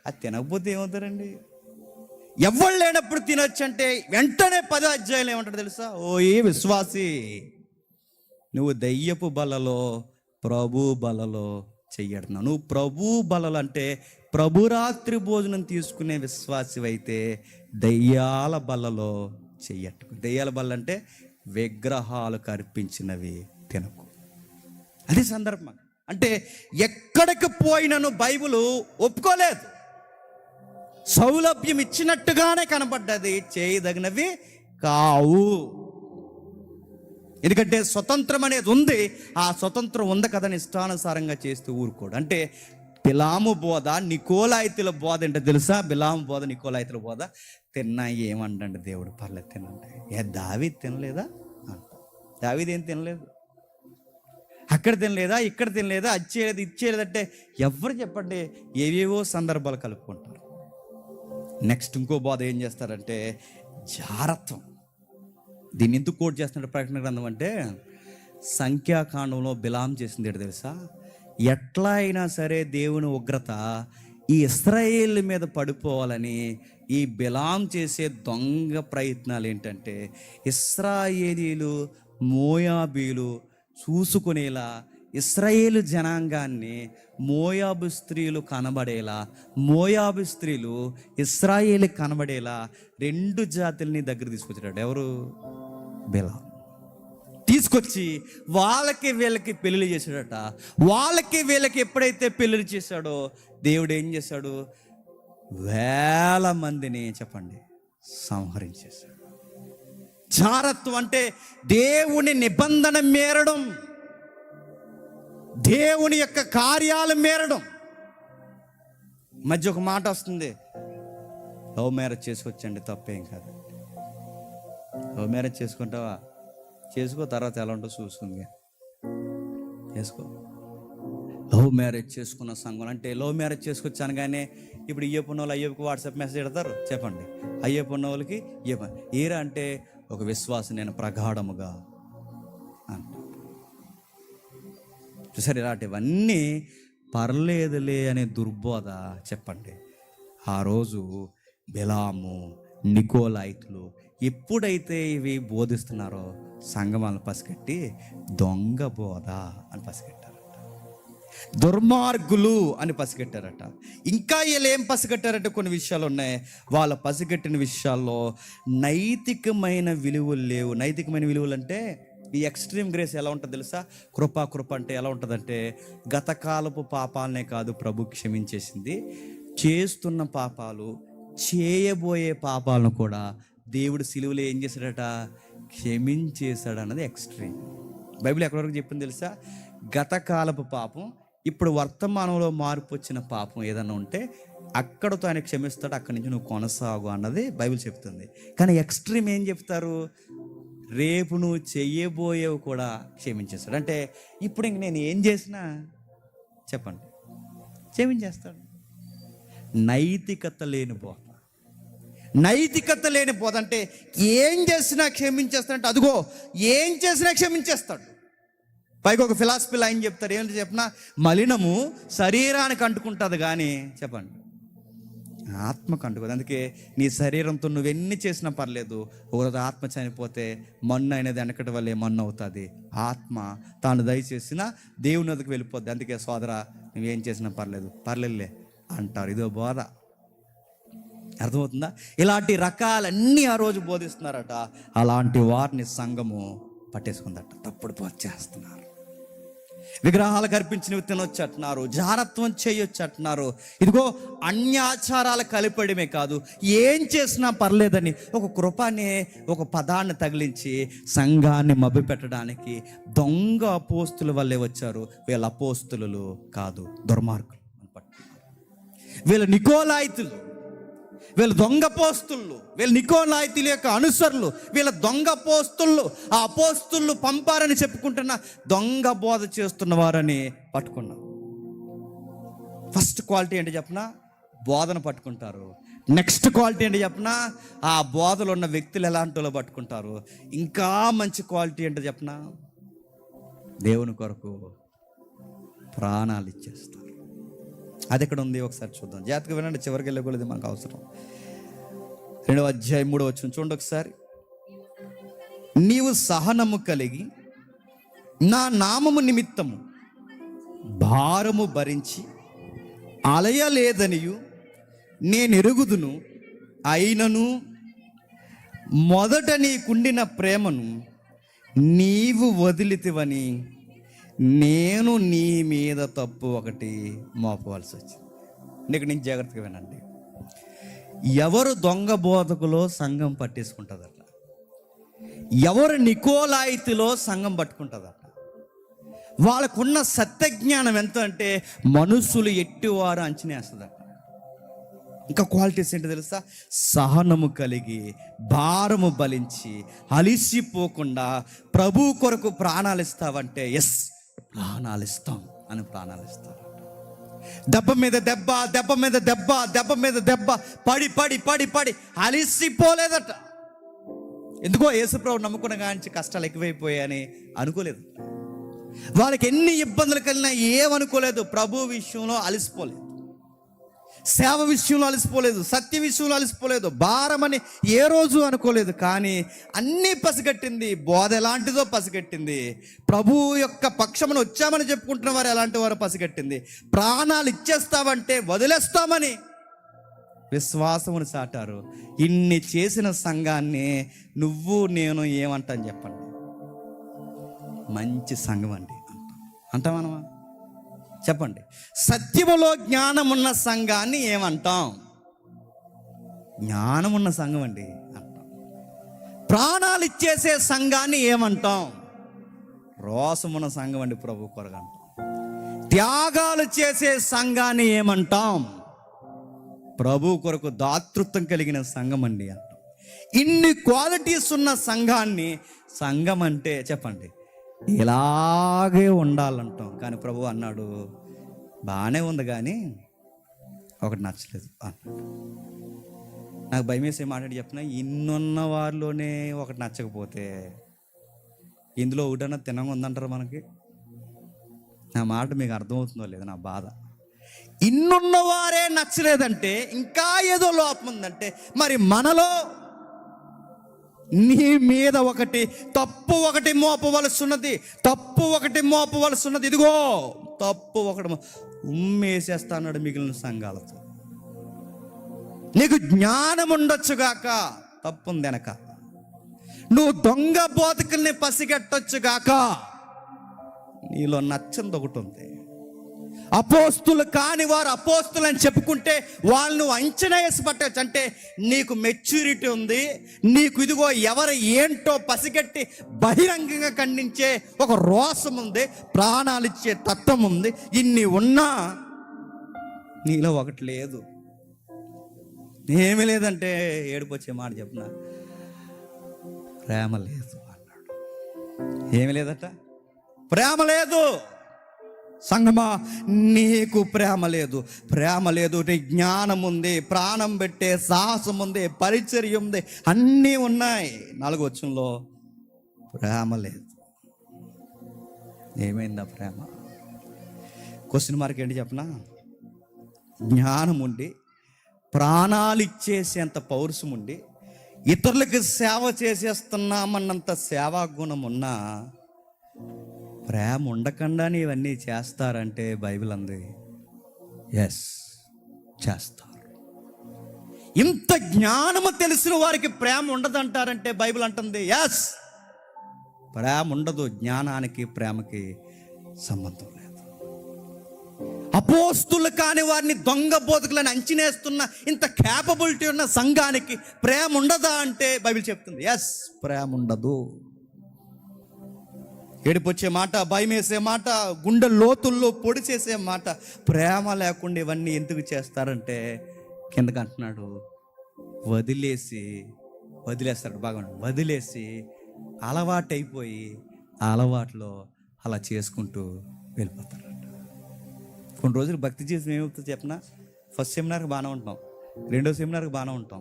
అది తినకపోతే ఏమవుతారండి? ఎవడు లేనప్పుడు తినొచ్చు అంటే వెంటనే 10 అధ్యాయులు ఏమంటాడు తెలుసా? ఓ ఏ విశ్వాసి, నువ్వు దయ్యపు బలలో ప్రభు బలలో చెయ్యడుతున్నావు. నువ్వు ప్రభు బలలో అంటే ప్రభురాత్రి భోజనం తీసుకునే విశ్వాసి అయితే దయ్యాల బలలో చెయ్యట్టుకు. దయ్యాల బల్ల అంటే విగ్రహాలకు అర్పించినవి తినకు. అది సందర్భం. అంటే ఎక్కడికి పోయినను బైబిల్ ఒప్పుకోలేదు. సౌలభ్యం ఇచ్చినట్టుగానే కనబడ్డది, చేయదగినవి కావు. ఎందుకంటే స్వతంత్రం అనేది ఉంది. ఆ స్వతంత్రం ఉంది కదని ఇష్టానుసారంగా చేస్తూ ఊరుకోడు. అంటే బిలాము బోధ, నికోలాయితుల బోధ ఏంటో తెలుసా? బిలాము బోధ, నికోలాయితుల బోధ. తిన్నా ఏమంటండి దేవుడు, పర్లేదు తినండి. దావీదు తినలేదా? దావీదు ఏం తినలేదు. అక్కడ తినలేదా, ఇక్కడ తినలేదా, అది చేయలేదు, ఇది చేయలేదంటే ఎవరు చెప్పండి? ఏవేవో సందర్భాలు కలుపుకుంటారు. నెక్స్ట్ ఇంకో బోధ ఏం చేస్తారంటే జారత్వం. దీన్ని ఎందుకు కోట్ చేస్తున్నాడు ప్రకటన గ్రంథం అంటే, సంఖ్యాకాండంలో బిలాం చేసింది ఏంటో తెలుసా? ఎట్లా అయినా సరే దేవుని ఉగ్రత ఈ ఇశ్రాయేలు మీద పడిపోవాలని ఈ బిలాం చేసే దొంగ ప్రయత్నాలు ఏంటంటే, ఇశ్రాయేలీలు మోయాబీలు చూసుకునేలా, ఇశ్రాయేలు జనాంగాన్ని మోయాబు స్త్రీలు కనబడేలా, మోయాబు స్త్రీలు ఇశ్రాయేలు కనబడేలా 2 జాతుల్ని దగ్గర తీసుకొచ్చాడు. ఎవరు? బిలాం. తీసుకొచ్చి వాళ్ళకి వీళ్ళకి పెళ్ళిళ్ళు చేశాడట. వాళ్ళకి వీళ్ళకి ఎప్పుడైతే పెళ్ళిళ్ళు చేశాడో దేవుడు ఏం చేశాడు? వేల మందిని చెప్పండి సంహరించేశాడు. జారత్వం అంటే దేవుని నిబంధన మేరడం, దేవుని యొక్క కార్యాలు మేరడం. మధ్య ఒక మాట వస్తుంది, లవ్ మ్యారేజ్ చేసుకొచ్చండి, తప్పేం కాదు. లవ్ మ్యారేజ్ చేసుకుంటావా? చేసుకో, తర్వాత ఎలా ఉంటో చూసుకుంది చేసుకో. లవ్ మ్యారేజ్ చేసుకున్న సంఘం అంటే లవ్ మ్యారేజ్ చేసుకొచ్చాను కానీ ఇప్పుడు అయ్యప్పన్న వాళ్ళు అయ్యప్పకి వాట్సాప్ మెసేజ్ పెడతారు చెప్పండి. అయ్యప్పన్న వాళ్ళకి ఏరా అంటే ఒక విశ్వాసం నేను ప్రగాఢముగా అంట. చూసారు, ఇలాంటివన్నీ పర్లేదులే అనే దుర్బోధ చెప్పండి. ఆ రోజు బిలాము, నికోలాయితులు ఎప్పుడైతే ఇవి బోధిస్తున్నారో సంఘం వాళ్ళని పసిగట్టి దొంగ బోధ అని పసిగట్టారంట. దుర్మార్గులు అని పసిగట్టారట. ఇంకా వీళ్ళు ఏం పసిగట్టారంటే కొన్ని విషయాలు ఉన్నాయి. వాళ్ళ పసిగట్టిన విషయాల్లో నైతికమైన విలువలు లేవు. నైతికమైన విలువలు అంటే ఈ ఎక్స్ట్రీమ్ గ్రేస్ ఎలా ఉంటుంది తెలుసా? కృప అంటే ఎలా ఉంటుందంటే, గతకాలపు పాపాలనే కాదు ప్రభు క్షమించేసింది, చేస్తున్న పాపాలు, చేయబోయే పాపాలను కూడా దేవుడు సిలువలో ఏం చేశాడట? క్షమించేశాడు అన్నది ఎక్స్ట్రీమ్. బైబిల్ ఎక్కడి వరకు చెప్పింది తెలుసా? గతకాలపు పాపం, ఇప్పుడు వర్తమానంలో మార్పు వచ్చిన పాపం ఏదన్నా ఉంటే అక్కడతో ఆయన క్షమిస్తాడు, అక్కడి నుంచి నువ్వు కొనసాగు అన్నది బైబిల్ చెప్తుంది. కానీ ఎక్స్ట్రీమ్ ఏం చెప్తారు? రేపు నువ్వు చెయ్యబోయేవి కూడా క్షమించేస్తాడు. అంటే ఇప్పుడు ఇంక నేను ఏం చేసినా చెప్పండి క్షమించేస్తాడు. నైతికత లేని బోధ. నైతికత లేని బోధ అంటే ఏం చేసినా క్షమించేస్తాడంటే, అదిగో ఏం చేసినా క్షమించేస్తాడు. పైకి ఒక ఫిలాసఫీ లైన్ చెప్తారు, ఏంటో చెప్పినా, మలినము శరీరానికి అంటుకుంటుంది కానీ చెప్పండి ఆత్మకు అంటుకోదు. అందుకే నీ శరీరంతో నువ్వెన్ని చేసినా పర్లేదు, ఒకరోజు ఆత్మ చనిపోతే మన్ను అనేది వెనకటి వల్లే మన్ను అవుతుంది. ఆత్మ తాను దయచేసిన దేవుని వద్దకు వెళ్ళిపోద్ది. అందుకే సోదరా, నువ్వేం చేసినా పర్లేదులే అంటారు. ఇదో బోధ. అర్థమవుతుందా? ఇలాంటి రకాలన్నీ ఆ రోజు బోధిస్తున్నారట. అలాంటి వారిని సంఘము పట్టేసుకుందట. తప్పుడు బోధ చేస్తున్నారు. విగ్రహాలకు అర్పించినవి తినొచ్చు అంటున్నారు, జారత్వం చేయొచ్చు అంటున్నారు. ఇదిగో అన్యాచారాలు కలిపడమే కాదు, ఏం చేసినా పర్లేదని ఒక కృపని, ఒక పదాన్ని తగిలించి సంఘాన్ని మభ్యపెట్టడానికి దొంగ అపోస్తుల వల్లే వచ్చారు. వీళ్ళ అపోస్తులు కాదు, దుర్మార్గులు అని పట్టుకున్నారు. వీళ్ళ నికోలాయితులు, వీళ్ళ దొంగ పోస్తుళ్ళు, వీళ్ళ నికోలాయితుల యొక్క అనుసరులు, వీళ్ళ దొంగ పోస్తుళ్ళు, ఆ అపోస్తుళ్ళు పంపారని చెప్పుకుంటున్న దొంగ బోధ చేస్తున్న వారని పట్టుకున్నారు. ఫస్ట్ క్వాలిటీ ఏంటి చెప్పనా? బోధన పట్టుకుంటారు. నెక్స్ట్ క్వాలిటీ ఏంటి చెప్పనా? ఆ బోధలో ఉన్న వ్యక్తులు ఎలాంటి వాళ్ళు పట్టుకుంటారు. ఇంకా మంచి క్వాలిటీ ఏంటో చెప్పనా? దేవుని కొరకు ప్రాణాలు ఇచ్చేస్తారు. అది ఎక్కడ ఉంది ఒకసారి చూద్దాం. జాగ్రత్తగా వినండి, చివరికి వెళ్ళకూడదు, మనకు అవసరం. 2వ అధ్యాయం 3వ వచనం చూడండి ఒకసారి. నీవు సహనము కలిగి నా నామము నిమిత్తము భారము భరించి అలయలేదనియు నేను ఎరుగుదును, అయినను మొదట నీకుండిన ప్రేమను నీవు వదిలితివని నేను నీ మీద తప్పు ఒకటి మోపవలసి వచ్చింది. ఇక్కడ నుంచి జాగ్రత్తగా వినండి. ఎవరు దొంగ బోధకులో సంఘం పట్టేసుకుంటుంది అట్లా, ఎవరు నికోలాయితిలో సంఘం పట్టుకుంటుంది అట్లా. వాళ్ళకున్న సత్యజ్ఞానం ఎంత అంటే మనుషులు ఎట్టివారు అంచనేస్తుంది అట్లా. ఇంకా క్వాలిటీస్ ఏంటి తెలుసా? సహనము కలిగి, భారము బలించి, అలిసిపోకుండా ప్రభు కొరకు ప్రాణాలు ఇస్తావంటే ఎస్ ప్రాణాలు ఇస్తాం అని ప్రాణాలు ఇస్తారు. దెబ్బ మీద దెబ్బ, దెబ్బ మీద దెబ్బ, దెబ్బ మీద దెబ్బ, పడి పడి పడి పడి అలిసిపోలేదట. ఎందుకో యేసుప్రభు నమ్ముకున్న కాంచి కష్టాలు ఎక్కువైపోయాయని అనుకోలేదు. వాళ్ళకి ఎన్ని ఇబ్బందులు కలిగినా ఏమనుకోలేదు. ప్రభు విషయంలో అలిసిపోలేదు, సేవ విషయంలో అలసిపోలేదు, సత్య విషయంలో అలసిపోలేదు, భారమని ఏ రోజు అనుకోలేదు. కానీ అన్నీ పసిగట్టింది. బోధ ఎలాంటిదో పసిగట్టింది. ప్రభు యొక్క పక్షమును వచ్చామని చెప్పుకుంటున్న వారు ఎలాంటి వారు పసిగట్టింది. ప్రాణాలు ఇచ్చేస్తామంటే వదిలేస్తామని విశ్వాసమును చాటారు. ఇన్ని చేసిన సంఘాన్ని నువ్వు నేను ఏమంటాను చెప్పండి? మంచి సంఘం అండి అంటామనమా? చెప్పండి. సత్యములో జ్ఞానమున్న సంఘాన్ని ఏమంటాం? జ్ఞానమున్న సంఘం అండి అంటాం. ప్రాణాలు ఇచ్చేసే సంఘాన్ని ఏమంటాం? రోసమున్న సంఘం అండి ప్రభు కొరకు అంటాం. త్యాగాలు చేసే సంఘాన్ని ఏమంటాం? ప్రభు కొరకు దాతృత్వం కలిగిన సంఘం అండి అంటాం. ఇన్ని క్వాలిటీస్ ఉన్న సంఘాన్ని సంఘం అంటే చెప్పండి ఇలాగే ఉండాలంటాం. కానీ ప్రభు అన్నాడు, బాగానే ఉంది కానీ ఒకటి నచ్చలేదు అన్నాడు. నాకు భయం వేసే మాట్లాడి చెప్తున్నా, ఇన్నున్న వారిలోనే ఒకటి నచ్చకపోతే ఇందులో ఒకటన్నా తినంగా ఉందంటారు మనకి. నా మాట మీకు అర్థమవుతుందో లేదో నా బాధ. ఇన్నున్నవారే నచ్చలేదంటే ఇంకా ఏదో లోపం ఉందంటే మరి మనలో నీ మీద తప్పు ఒకటి మోపవలసి ఉన్నది. ఇదిగో తప్పు ఒకటి ఉమ్మేసేస్తా అన్నాడు మిగిలిన సంఘాలతో. నీకు జ్ఞానం ఉండొచ్చుగాక, తప్పుంది వెనక. నువ్వు దొంగ బోధకుల్ని పసిగట్టొచ్చుగాక, నీలో నచ్చంది ఒకటి ఉంది. అపోస్తులు కాని వారు అపోస్తులు అని చెప్పుకుంటే వాళ్ళు నువ్వు అంచనా వేసి పట్టవచ్చు. అంటే నీకు మెచ్యూరిటీ ఉంది, నీకు ఇదిగో ఎవరు ఏంటో పసిగట్టి బహిరంగంగా ఖండించే ఒక రోషం ఉంది, ప్రాణాలిచ్చే తత్వం ఉంది. ఇన్ని ఉన్నా నీలో ఒకటి లేదు. ఏమీ లేదంటే ఏడుపు వచ్చే మాట చెప్పిన, ప్రేమ లేదు అన్నాడు. ఏమి లేదట, ప్రేమ లేదు. సంగమా, నీకు ప్రేమ లేదు. నీ జ్ఞానం ఉంది, ప్రాణం పెట్టే సాహసం ఉంది, పరిచర్య ఉంది, అన్నీ ఉన్నాయి. 4వ వచనంలో ప్రేమ లేదు. ఏమైందా ప్రేమ? క్వశ్చన్ మార్క్ ఏంటి చెప్పనా? జ్ఞానం ఉండి, ప్రాణాలు ఇచ్చేసేంత పౌరుషం ఉండి, ఇతరులకు సేవ చేసేస్తున్నామన్నంత సేవా గుణం ఉన్నా ప్రేమ ఉండకుండానే ఇవన్నీ చేస్తారంటే బైబిల్ అంది ఎస్, చేస్తారు. ఇంత జ్ఞానము తెలిసిన వారికి ప్రేమ ఉండదంటారంటే బైబిల్ అంటుంది ఎస్, ప్రేమ ఉండదు. జ్ఞానానికి ప్రేమకి సంబంధం లేదు. అపోస్తులు కాని వారిని దొంగ బోధకులను అంచనేస్తున్న ఇంత క్యాపబిలిటీ ఉన్న సంఘానికి ప్రేమ ఉండదా అంటే బైబిల్ చెప్తుంది ఎస్, ప్రేమ ఉండదు. ఏడిపొచ్చే మాట, భయం వేసే మాట, గుండె లోతుల్లో పొడి చేసే మాట. ప్రేమ లేకుండా ఇవన్నీ ఎందుకు చేస్తారంటే కిందకి అంటున్నాడు, వదిలేస్తాడు. బాగా వదిలేసి అలవాటైపోయి ఆ అలవాట్లో అలా చేసుకుంటూ వెళ్ళిపోతారంట. కొన్ని రోజులు భక్తి జీవితం ఏమవుతుందో చెప్పిన, ఫస్ట్ సెమినార్కి బాగానే ఉంటాం, 2వ సెమినార్కి బాగానే ఉంటాం,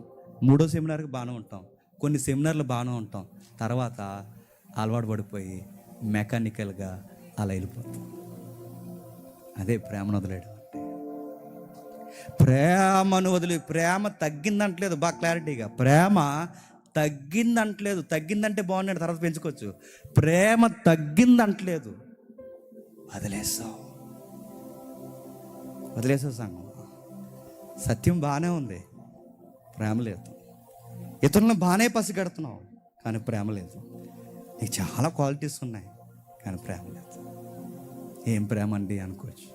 3వ సెమినార్కి బాగానే ఉంటాం, కొన్ని సెమినార్లు బాగానే ఉంటాం. తర్వాత అలవాటు పడిపోయి మెకానికల్గా అలా వెళ్ళిపోతాం. అదే ప్రేమను వదిలేయడం అంటే. ప్రేమ తగ్గిందంటలేదు, బాగా క్లారిటీగా. ప్రేమ తగ్గిందంటలేదు. తగ్గిందంటే బాగున్నాడు, తర్వాత పెంచుకోవచ్చు. ప్రేమ తగ్గిందంటలేదు, వదిలేసావు సంగం. సత్యం బాగానే ఉంది, ప్రేమ లేదు. ఇతరులను బాగానే పసిగడుతున్నావు, కానీ ప్రేమ లేదు. నీకు చాలా క్వాలిటీస్ ఉన్నాయి, కానీ ప్రేమ లేదు. ఏం ప్రేమ అండి అనుకోవచ్చు.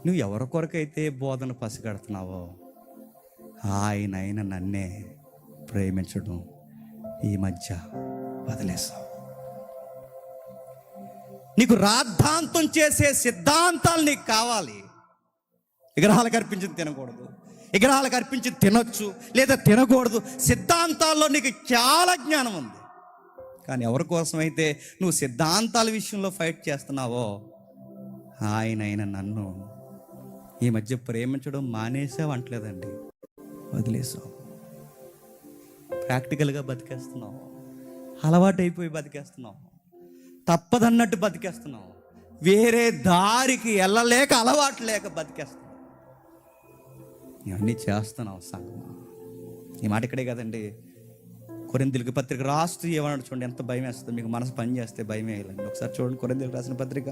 నువ్వు ఎవరి కొరకైతే బోధన పసిగడుతున్నావో ఆయన నన్నే ప్రేమించడం ఈ మధ్య వదిలేసావు. నీకు రాద్ధాంతం చేసే సిద్ధాంతాలు నీకు కావాలి. విగ్రహాలకు అర్పించింది తినకూడదు, విగ్రహాలకు అర్పించింది తినొచ్చు లేదా తినకూడదు. సిద్ధాంతాల్లో నీకు చాలా జ్ఞానం ఉంది, కానీ ఎవరి కోసమైతే నువ్వు సిద్ధాంతాల విషయంలో ఫైట్ చేస్తున్నావో ఆయన నన్ను ఈ మధ్య ప్రేమించడం మానేసావు అంటలేదండి, వదిలేసావు. ప్రాక్టికల్గా బతికేస్తున్నావు, అలవాటైపోయి బతికేస్తున్నావు, తప్పదన్నట్టు బతికేస్తున్నావు, వేరే దారికి వెళ్ళలేక అలవాటు లేక బతికేస్తున్నావు. ఇవన్నీ చేస్తున్నావు సంగమా. ఈ మాట ఇక్కడే కదండి, కొరింథీయులకు పత్రిక రాస్తూ ఏమన్నాడు చూడండి, ఎంత భయం వేస్తుంది. మీకు మనసు పని చేస్తే భయం వేయాలండి. ఒకసారి చూడండి, కొరింథీయులకు రాసిన పత్రిక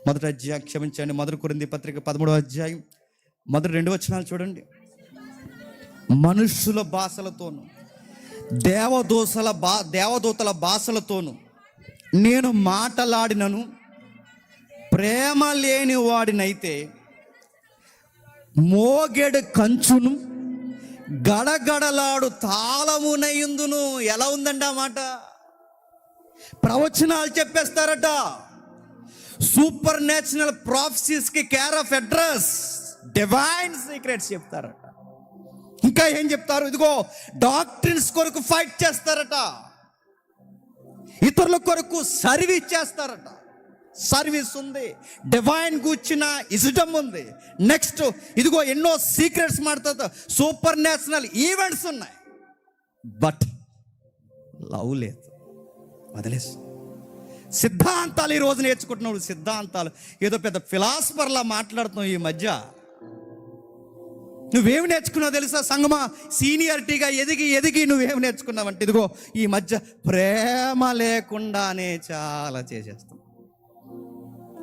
1వ అధ్యాయం, క్షమించండి, 1 కొరింథీ పత్రిక 13వ అధ్యాయం మొదటి 2 వచనాలు చూడండి. మనుష్యుల భాషలతోను దేవదూతల భాషలతోను నేను మాటలాడినను ప్రేమ లేని వాడినైతే మోగెడు కంచును గడగడలాడు తాళమునయుందును. ఎలా ఉందండి ఆ మాట? ప్రవచనాలు చెప్పేస్తారట, సూపర్ న్యాచురల్ ప్రాఫెసీస్కి care of address, divine secrets చెప్తారట. ఇంకా ఏం చెప్తారు? ఇదిగో డాక్టరీన్స్ కొరకు ఫైట్ చేస్తారట, ఇతరుల కొరకు సర్వీస్ చేస్తారట. సర్వీస్ ఉంది, డివైన్ కూర్చిన ఇజడం ఉంది. నెక్స్ట్ ఇదిగో ఎన్నో సీక్రెట్స్ మాట్లాడతారు, సూపర్ న్యాచురల్ ఈవెంట్స్ ఉన్నాయి. బట్ లవ్ లేదు, వదిలేసి సిద్ధాంతాలు ఈ రోజు నేర్చుకుంటున్నాడు. సిద్ధాంతాలు ఏదో పెద్ద ఫిలాసఫర్లా మాట్లాడుతున్నావు ఈ మధ్య. నువ్వేమి నేర్చుకున్నావు తెలుసా సంగమా? సీనియారిటీగా ఎదిగి ఎదిగి నువ్వేమి నేర్చుకున్నావంటే, ఇదిగో ఈ మధ్య ప్రేమ లేకుండానే చాలా చేసేస్తాం.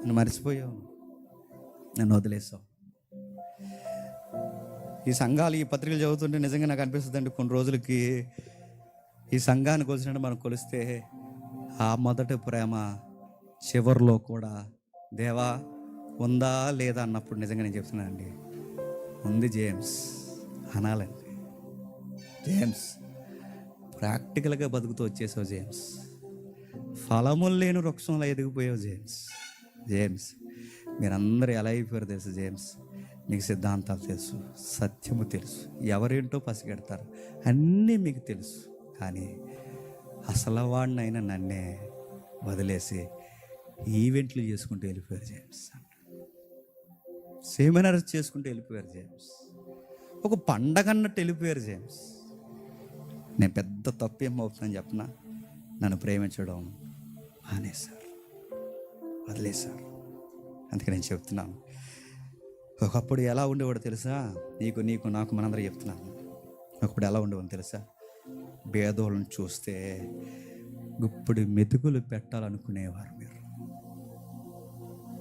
నువ్వు మర్చిపోయావు, నన్ను వదిలేసావు. ఈ సంఘాలు, ఈ పత్రికలు చదువుతుంటే నిజంగా నాకు అనిపిస్తుంది అండి, కొన్ని రోజులకి ఈ సంఘాన్ని కొలిసినట్టు మనం కొలిస్తే ఆ మొదటి ప్రేమ చివరిలో కూడా దేవా ఉందా లేదా అన్నప్పుడు నిజంగా నేను చెప్తున్నానండి, ఉంది జేమ్స్ అనాలండి. జేమ్స్ ప్రాక్టికల్గా బతుకుతూ వచ్చేసావు జేమ్స్. ఫలములు లేని వృక్షంలో ఎదిగిపోయావు జేమ్స్. జేమ్స్ మీరందరూ ఎలా అయిపోయారు తెలుసు జేమ్స్? మీకు సిద్ధాంతాలు తెలుసు, సత్యము తెలుసు, ఎవరేంటో పసిగడతారు, అన్నీ మీకు తెలుసు. కానీ అసలు వాడినైనా నన్నే వదిలేసి ఈవెంట్లు చేసుకుంటూ వెళ్ళిపోయారు జేమ్స్. సెమినార్స్ చేసుకుంటూ వెళ్ళిపోయారు జేమ్స్. ఒక పండగ అన్నట్టు వెళ్ళిపోయారు జేమ్స్. నేను పెద్ద తప్పు ఏమవుతుందని చెప్పనా? నన్ను ప్రేమించడం మానేశారు, వదిలేశారు. అందుకే నేను చెప్తున్నాను, ఒకప్పుడు ఎలా ఉండేవాడు తెలుసా? నీకు నాకు మనందరూ చెప్తున్నాను. ఒకప్పుడు ఎలా ఉండేవాడు తెలుసా? భేదోళ్ళని చూస్తే గుప్పుడు మెతుకులు పెట్టాలనుకునేవారు మీరు.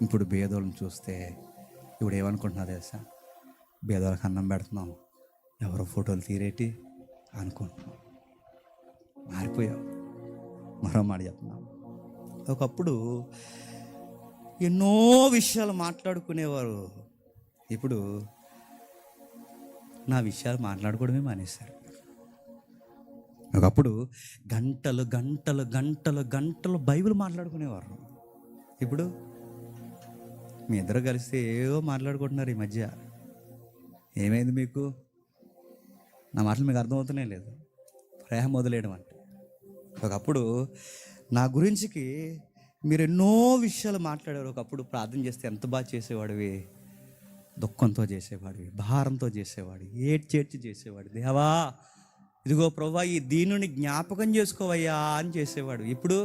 ఇప్పుడు భేదోళ్ళని చూస్తే ఇప్పుడు ఏమనుకుంటున్నా తెలుసా? భేదోళ్ళకి అన్నం పెడుతున్నాం, ఎవరో ఫోటోలు తీరేటి అనుకుంటున్నాం. మారిపోయావు. మరో మాట చెప్తున్నాం, ఒకప్పుడు ఎన్నో విషయాలు మాట్లాడుకునేవారు, ఇప్పుడు నా విషయాలు మాట్లాడుకోవడమే మానేశారు. ఒకప్పుడు గంటలు గంటలు గంటలు గంటలు బైబిల్ మాట్లాడుకునేవారు, ఇప్పుడు మీ ఇద్దరు కలిస్తే ఏవో మాట్లాడుకుంటున్నారు ఈ మధ్య. ఏమైంది మీకు? నా మాటలు మీకు అర్థమవుతూనే లేదు. ప్రేమ వదిలేయడం అంటే. ఒకప్పుడు నా గురించికి మీరు ఎన్నో విషయాలు మాట్లాడారు. ఒకప్పుడు ప్రార్థన చేస్తే ఎంత బాగా చేసేవాడివి, దుఃఖంతో చేసేవాడివి, భారంతో చేసేవాడి, ఏడ్చేడ్చి చేసేవాడు. దేవా ఇదిగో ప్రభువా ఈ దీనుని జ్ఞాపకం చేసుకోవయ్యా అని చేసేవాడు. ఇప్పుడు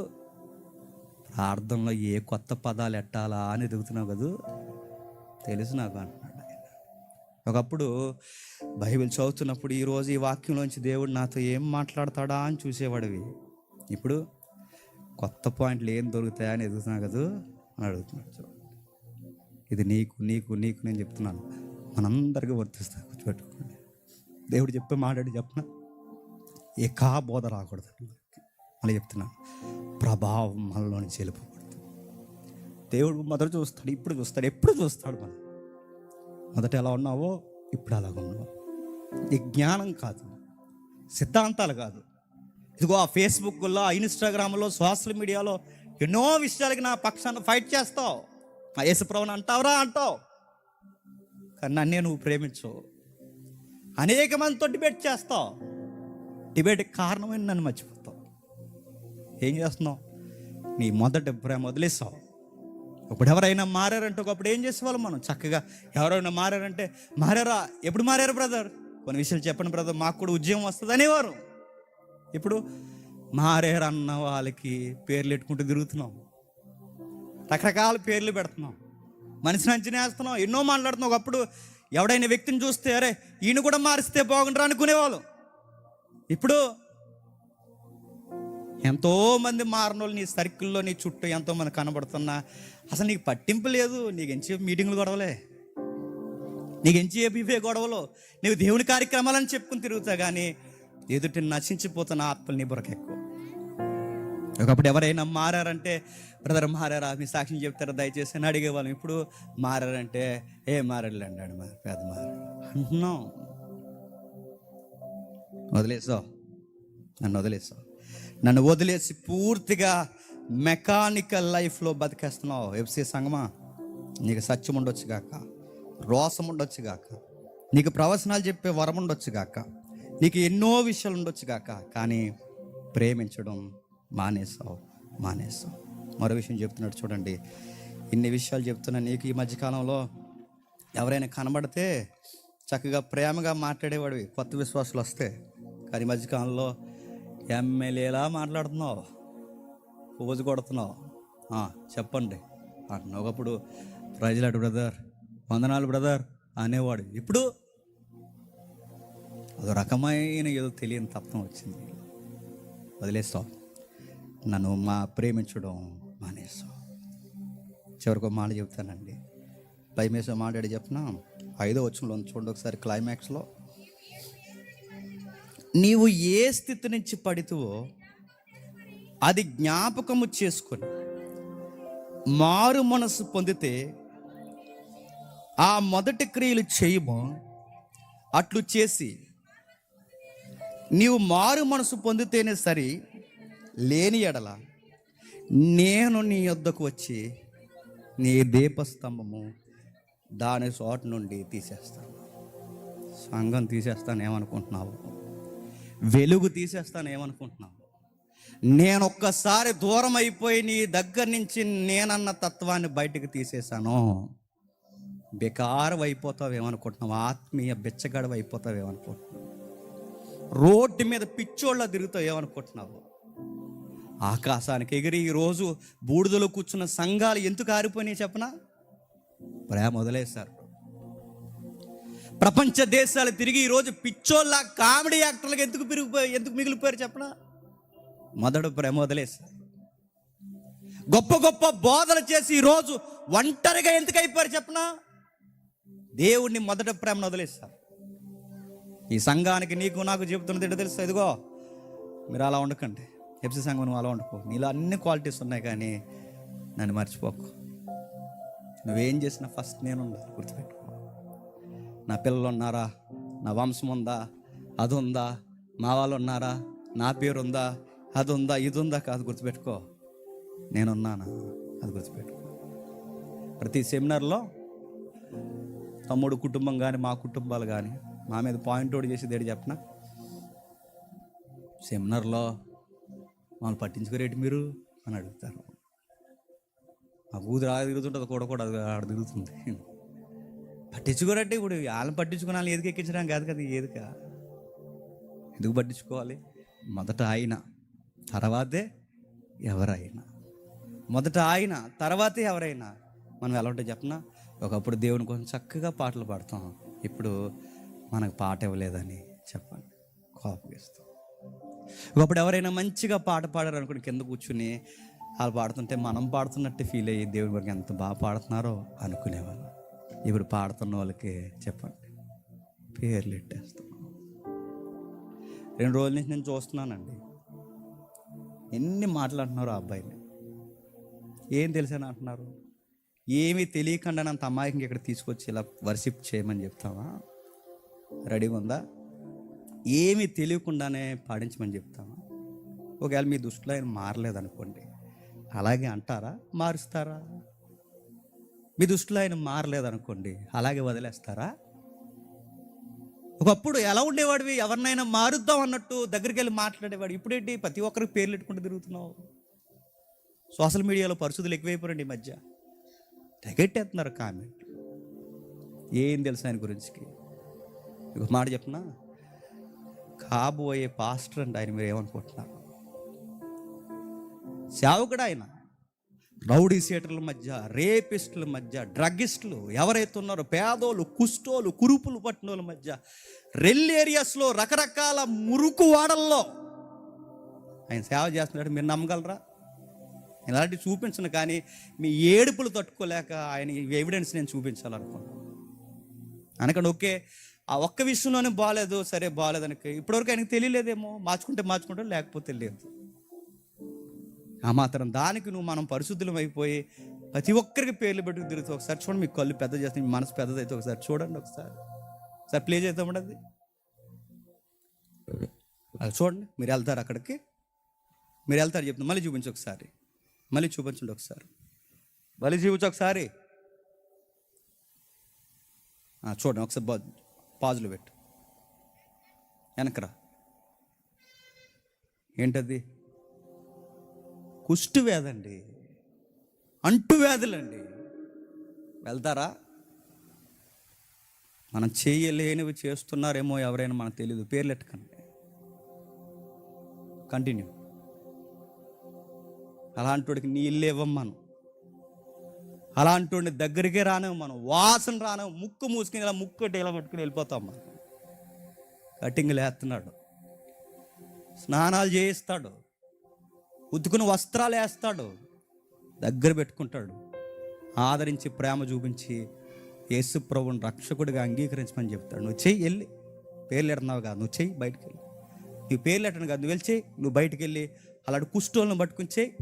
ప్రార్థనలో ఏ కొత్త పదాలు ఎట్టాలా అని ఎదుగుతున్నావు కదూ, తెలుసు నాకు అంటున్నాడు ఆయన. ఒకప్పుడు బైబిల్ చదువుతున్నప్పుడు ఈరోజు ఈ వాక్యంలోంచి దేవుడు నాతో ఏం మాట్లాడతాడా అని చూసేవాడివి, ఇప్పుడు కొత్త పాయింట్లు ఏం దొరుకుతాయా అని ఎదుగుతున్నావు కదూ అని అడుగుతున్నాడు. ఇది నీకు నీకు నీకు నేను చెప్తున్నాను, మనందరికీ వర్తిస్తా. కూర్చోబెట్టుకోండి. దేవుడు చెప్పే మాట్లాడి చెప్పిన ఏకా బోధ రాకూడదు. మళ్ళీ చెప్తున్నాను, ప్రభావం మనలో నుంచి వెళ్ళిపోకూడదు. దేవుడు మొదట చూస్తాడు, ఇప్పుడు చూస్తాడు, ఎప్పుడు చూస్తాడు. మనం మొదట ఎలా ఉన్నావో ఇప్పుడు అలాగ ఉన్నావు. ఈ జ్ఞానం కాదు, సిద్ధాంతాలు కాదు. ఇదిగో ఆ ఫేస్బుక్లో, ఇన్స్టాగ్రామ్లో, సోషల్ మీడియాలో ఎన్నో విషయాలకి నా పక్షాన్ని ఫైట్ చేస్తావు. మా యేసుప్రభుని అంటావురా అంటావు, కానీ నన్నే నువ్వు ప్రేమించవు. అనేక మందితో డిబేట్ చేస్తావు, డిబేట్కి కారణమైన నన్ను మర్చిపోతావు. ఏం చేస్తున్నావు? నీ మొదటి ప్రేమ వదిలేస్తావు. ఇప్పుడు ఎవరైనా మారారంటే ఒకప్పుడు ఏం చేసేవాళ్ళం మనం? చక్కగా ఎవరైనా మారారంటే, మారారా? ఎప్పుడు మారారు బ్రదర్? కొన్ని విషయాలు చెప్పండి బ్రదర్, మాకు కూడా ఉద్యమం వస్తుంది అనేవారు. ఇప్పుడు మారారు అన్న వాళ్ళకి పేర్లు పెట్టుకుంటూ తిరుగుతున్నాం, రకరకాల పేర్లు పెడుతున్నాం, మనిషిని అంచనా వేస్తున్నాం, ఎన్నో మాట్లాడుతున్నాం. ఒకప్పుడు ఎవడైనా వ్యక్తిని చూస్తే అరే ఈయన కూడా మారిస్తే బాగుంటారు అనుకునేవాళ్ళు. ఇప్పుడు ఎంతోమంది మారినోళ్ళు నీ సర్కిల్లో, నీ చుట్టూ ఎంతోమంది కనబడుతున్నా అసలు నీకు పట్టింపు లేదు. నీకు ఎంచి మీటింగ్లు గొడవలే, నీకు ఎంచి ఇవే గొడవలు. నీవు దేవుని కార్యక్రమాలని చెప్పుకుని తిరుగుతా కానీ ఎదుటి నశించిపోతున్న ఆత్మలు నీ బురకెక్కువ. ఒకప్పుడు ఎవరైనా మారారంటే బ్రదర్ మారారా, మీ సాక్ష్యం చెప్తారా దయచేసి అని అడిగేవాళ్ళం. ఇప్పుడు మారారంటే ఏ మారాడు అన్నాడు, పెద్ద మారాడు అంటున్నాం. వదిలేసావు, నన్ను వదిలేసావు. నన్ను వదిలేసి పూర్తిగా మెకానికల్ లైఫ్లో బతికేస్తున్నావు. ఎఫ్సీ సంగమా, నీకు సత్యం ఉండొచ్చు గాక, రోసం ఉండొచ్చు గాక, నీకు ప్రవచనాలు చెప్పే వరం ఉండొచ్చు గాక, నీకు ఎన్నో విషయాలు ఉండొచ్చు గాక, కానీ ప్రేమించడం మానేసావు. మరో విషయం చెప్తున్నాడు చూడండి. ఇన్ని విషయాలు చెప్తున్నా నీకు. ఈ మధ్యకాలంలో ఎవరైనా కనబడితే చక్కగా ప్రేమగా మాట్లాడేవాడివి, కొత్త విశ్వాసాలు వస్తే. కానీ ఈ మధ్యకాలంలో ఎమ్మెల్యేలా మాట్లాడుతున్నావు, పోజు కొడుతున్నావు, చెప్పండి అంటున్నావు. ఒకప్పుడు ప్రజలాడు బ్రదర్, వందనాలు బ్రదర్ అనేవాడు. ఇప్పుడు అదో రకమైన ఏదో తెలియని తత్వం వచ్చింది. వదిలేస్తావు, నన్ను ప్రేమించడం మానేస్తావు. చివరికి ఒక మాట చెప్తానండి, భయమేసే మాట్లాడి చెప్పిన 5వ వచనంలో చూడండి ఒకసారి, క్లైమాక్స్లో, నీవు ఏ స్థితి నుంచి పడితువో అది జ్ఞాపకము చేసుకొని మారు మనసు పొందితే ఆ మొదటి క్రియలు చేయము. అట్లు చేసి నీవు మారు మనసు పొందితేనే సరి, లేని ఎడల నేను నీ యొద్దకు వచ్చి నీ దీపస్తంభము దాని చోట నుండి తీసేస్తాను. సంఘం తీసేస్తాను ఏమనుకుంటున్నావు? వెలుగు తీసేస్తాను ఏమనుకుంటున్నావు? నేను ఒక్కసారి దూరం అయిపోయి నీ దగ్గర నుంచి నేనన్న తత్వాన్ని బయటకు తీసేశాను. బెకారం అయిపోతావు ఏమనుకుంటున్నావు? ఆత్మీయ బెచ్చగడవ అయిపోతావు ఏమనుకుంటున్నావు? రోడ్డు మీద పిచ్చోళ్ళ తిరుగుతావు ఏమనుకుంటున్నావు? ఆకాశానికి ఎగిరి ఈరోజు బూడిదలో కూర్చున్న సంఘాలు ఎందుకు ఆరిపోయినాయి చెప్పనా? ప్రేమ వదిలేశారు. ప్రపంచ దేశాలు తిరిగి ఈరోజు పిచ్చోళ్ళ కామెడీ యాక్టర్లకు ఎందుకు మిగిలిపోయారు చెప్పనా? మొదట ప్రేమ వదిలేశారు. గొప్ప గొప్ప బోధన చేసి ఈరోజు ఒంటరిగా ఎందుకు అయిపోయారు చెప్పనా? దేవుణ్ణి మొదట ప్రేమను వదిలేశారు. ఈ సంఘానికి నీకు నాకు చెబుతున్నది ఏంటో తెలుసు, ఇదిగో మీరు అలా ఉండకండి. ఎఫ్సి సంఘం నువ్వు అలా ఉండకు. నీలో అన్ని క్వాలిటీస్ ఉన్నాయి, కానీ నన్ను మర్చిపోకు. నువ్వేం చేసినా ఫస్ట్ నేను ఉండాలి, గుర్తుపెట్టుకో. నా పిల్లలు ఉన్నారా, నా వంశం ఉందా, అది ఉందా, మా వాళ్ళు ఉన్నారా, నా పేరు ఉందా, అది ఉందా, ఇది ఉందా కాదు, గుర్తుపెట్టుకో. నేనున్నానా, అది గుర్తుపెట్టుకో. ప్రతి సెమినార్లో తమ్ముడు కుటుంబం కానీ మా కుటుంబాలు కానీ మా మీద పాయింట్ అవుట్ చేసేది ఏంటి చెప్పనా? సెమినార్లో మమ్మల్ని పట్టించుకోరేటి మీరు అని అడుగుతారు. ఆ కూతురు ఆడ తిరుగుతుంటుంది, కూడా ఆడ తిరుగుతుంది. పట్టించుకోరంటే ఇప్పుడు వాళ్ళని పట్టించుకుని వాళ్ళని ఎదుగు ఎక్కించడానికి కాదు కదా. ఏదిక ఎందుకు పట్టించుకోవాలి? మొదట ఆయన, తర్వాతే ఎవరైనా. మొదట ఆయన, తర్వాతే ఎవరైనా. మనం ఎలా ఉంటే చెప్పనా? ఒకప్పుడు దేవుని కోసం చక్కగా పాటలు పాడతాం, ఇప్పుడు మనకు పాట ఇవ్వలేదని చెప్పండి కోపగిస్తాం. ఒకప్పుడు ఎవరైనా మంచిగా పాట పాడారు అనుకోండి, కింద కూర్చుని వాళ్ళు పాడుతుంటే మనం పాడుతున్నట్టు ఫీల్ అయ్యి దేవుని వరకు ఎంత బాగా పాడుతున్నారో అనుకునేవాళ్ళు. ఇప్పుడు పాడుతున్న వాళ్ళకి చెప్పండి పేర్లు పెట్టేస్తాం. 2 రోజుల నుంచి నేను చూస్తున్నానండి, ఎన్ని మాట్లాడుతున్నారు ఆ అబ్బాయిని. ఏం తెలిసాను అంటున్నారు. ఏమీ తెలియకుండా అంత అమాయకంగా ఇక్కడ తీసుకొచ్చి ఇలా వర్షిప్ చేయమని చెప్తావా? రెడీగా ఉందా? ఏమీ తెలియకుండానే పాడించమని చెప్తావా? ఒకవేళ మీ దృష్టిలో ఆయన మారలేదనుకోండి, అలాగే అంటారా? మారుస్తారా? మీ దృష్టిలో ఆయన మారలేదనుకోండి, అలాగే వదిలేస్తారా? ఒకప్పుడు ఎలా ఉండేవాడివి? ఎవరినైనా మారుద్దాం అన్నట్టు దగ్గరికి వెళ్ళి మాట్లాడేవాడు. ఇప్పుడేంటి ప్రతి ఒక్కరికి పేర్లు పెట్టుకుంటూ తిరుగుతున్నావు? సోషల్ మీడియాలో పరిస్థితులు ఎక్కువైపోయారండి ఈ మధ్య. తెగెట్టేస్తున్నారు కామెంట్. ఏం తెలుసు ఆయన గురించి? ఒక మాట చెప్పనా, కాబోయే పాస్టర్ అండి ఆయన. మీరు ఏమనుకుంటున్నారు? సేవకుడు ఆయన. రౌడీ సీటర్ల మధ్య, రేపిస్టుల మధ్య, డ్రగ్గిస్టులు ఎవరైతే ఉన్నారో, పేదోళ్ళు, కుష్టోలు, కురుపులు పట్టిన వాళ్ళ మధ్య, రెల్ ఏరియాస్లో, రకరకాల మురుకు వాడల్లో ఆయన సేవ చేస్తున్నాడు. మీరు నమ్మగలరా? ఇలాంటివి చూపించను, కానీ మీ ఏడుపులు తట్టుకోలేక ఆయన ఎవిడెన్స్ నేను చూపించాలనుకున్నాను. అనకండి ఓకే, ఆ ఒక్క విషయంలోనే బాగాలేదు, సరే బాగాలేదు అని ఇప్పటివరకు ఆయనకు తెలియలేదేమో. మార్చుకుంటే లేకపోతే లేదు. ఆ మాత్రం దానికి మనం పరిశుద్ధులం అయిపోయి ప్రతి ఒక్కరికి పేర్లు పెట్టుకు తిరుగుతూ ఒకసారి చూడండి. మీ కళ్ళు పెద్ద చేస్తే, మీ మనసు పెద్దదైతే ఒకసారి చూడండి. ఒకసారి ప్లే చేద్దామండి. అది చూడండి. మీరు వెళ్తారు అక్కడికి, మీరు వెళ్తారు చెప్తాను. మళ్ళీ చూపించు ఒకసారి, మళ్ళీ చూపించండి ఒకసారి, మళ్ళీ చూపించు ఒకసారి. చూడండి ఒకసారి, పాజులు పెట్టు, వెనకరా. ఏంటది? కుష్టు వ్యాధండి, అంటువ్యాధులండి. వెళ్తారా? మనం చేయలేనివి చేస్తున్నారేమో ఎవరైనా మనకు తెలియదు. పేర్లు ఎట్టకండి, కంటిన్యూ. అలాంటి వాడికి నీళ్ళు ఇవ్వమ్మను, అలాంటి వాడిని దగ్గరికే రానేమో, మనం వాసన రానేమో. ముక్కు మూసుకుని ఇలా ముక్కు ఇలా పట్టుకుని వెళ్ళిపోతాం మనం. కటింగ్లు వేస్తున్నాడు, స్నానాలు చేయిస్తాడు, ఉతుకుని వస్త్రాలు వేస్తాడు, దగ్గర పెట్టుకుంటాడు, ఆదరించి ప్రేమ చూపించి యేసు ప్రభువుని రక్షకుడిగా అంగీకరించమని చెప్తాడు. నువ్వు చెయ్యి, వెళ్ళి పేర్లు ఎడుతున్నావు కాదు, నువ్వు చెయ్యి, బయటికి వెళ్ళి నువ్వు పేర్లు ఎట్టను కాదు, నువ్వు వెళ్ళి చెయ్యి, నువ్వు బయటికి వెళ్ళి అలాంటి కుష్ఠోళ్ళను పట్టుకుని చెయ్యి.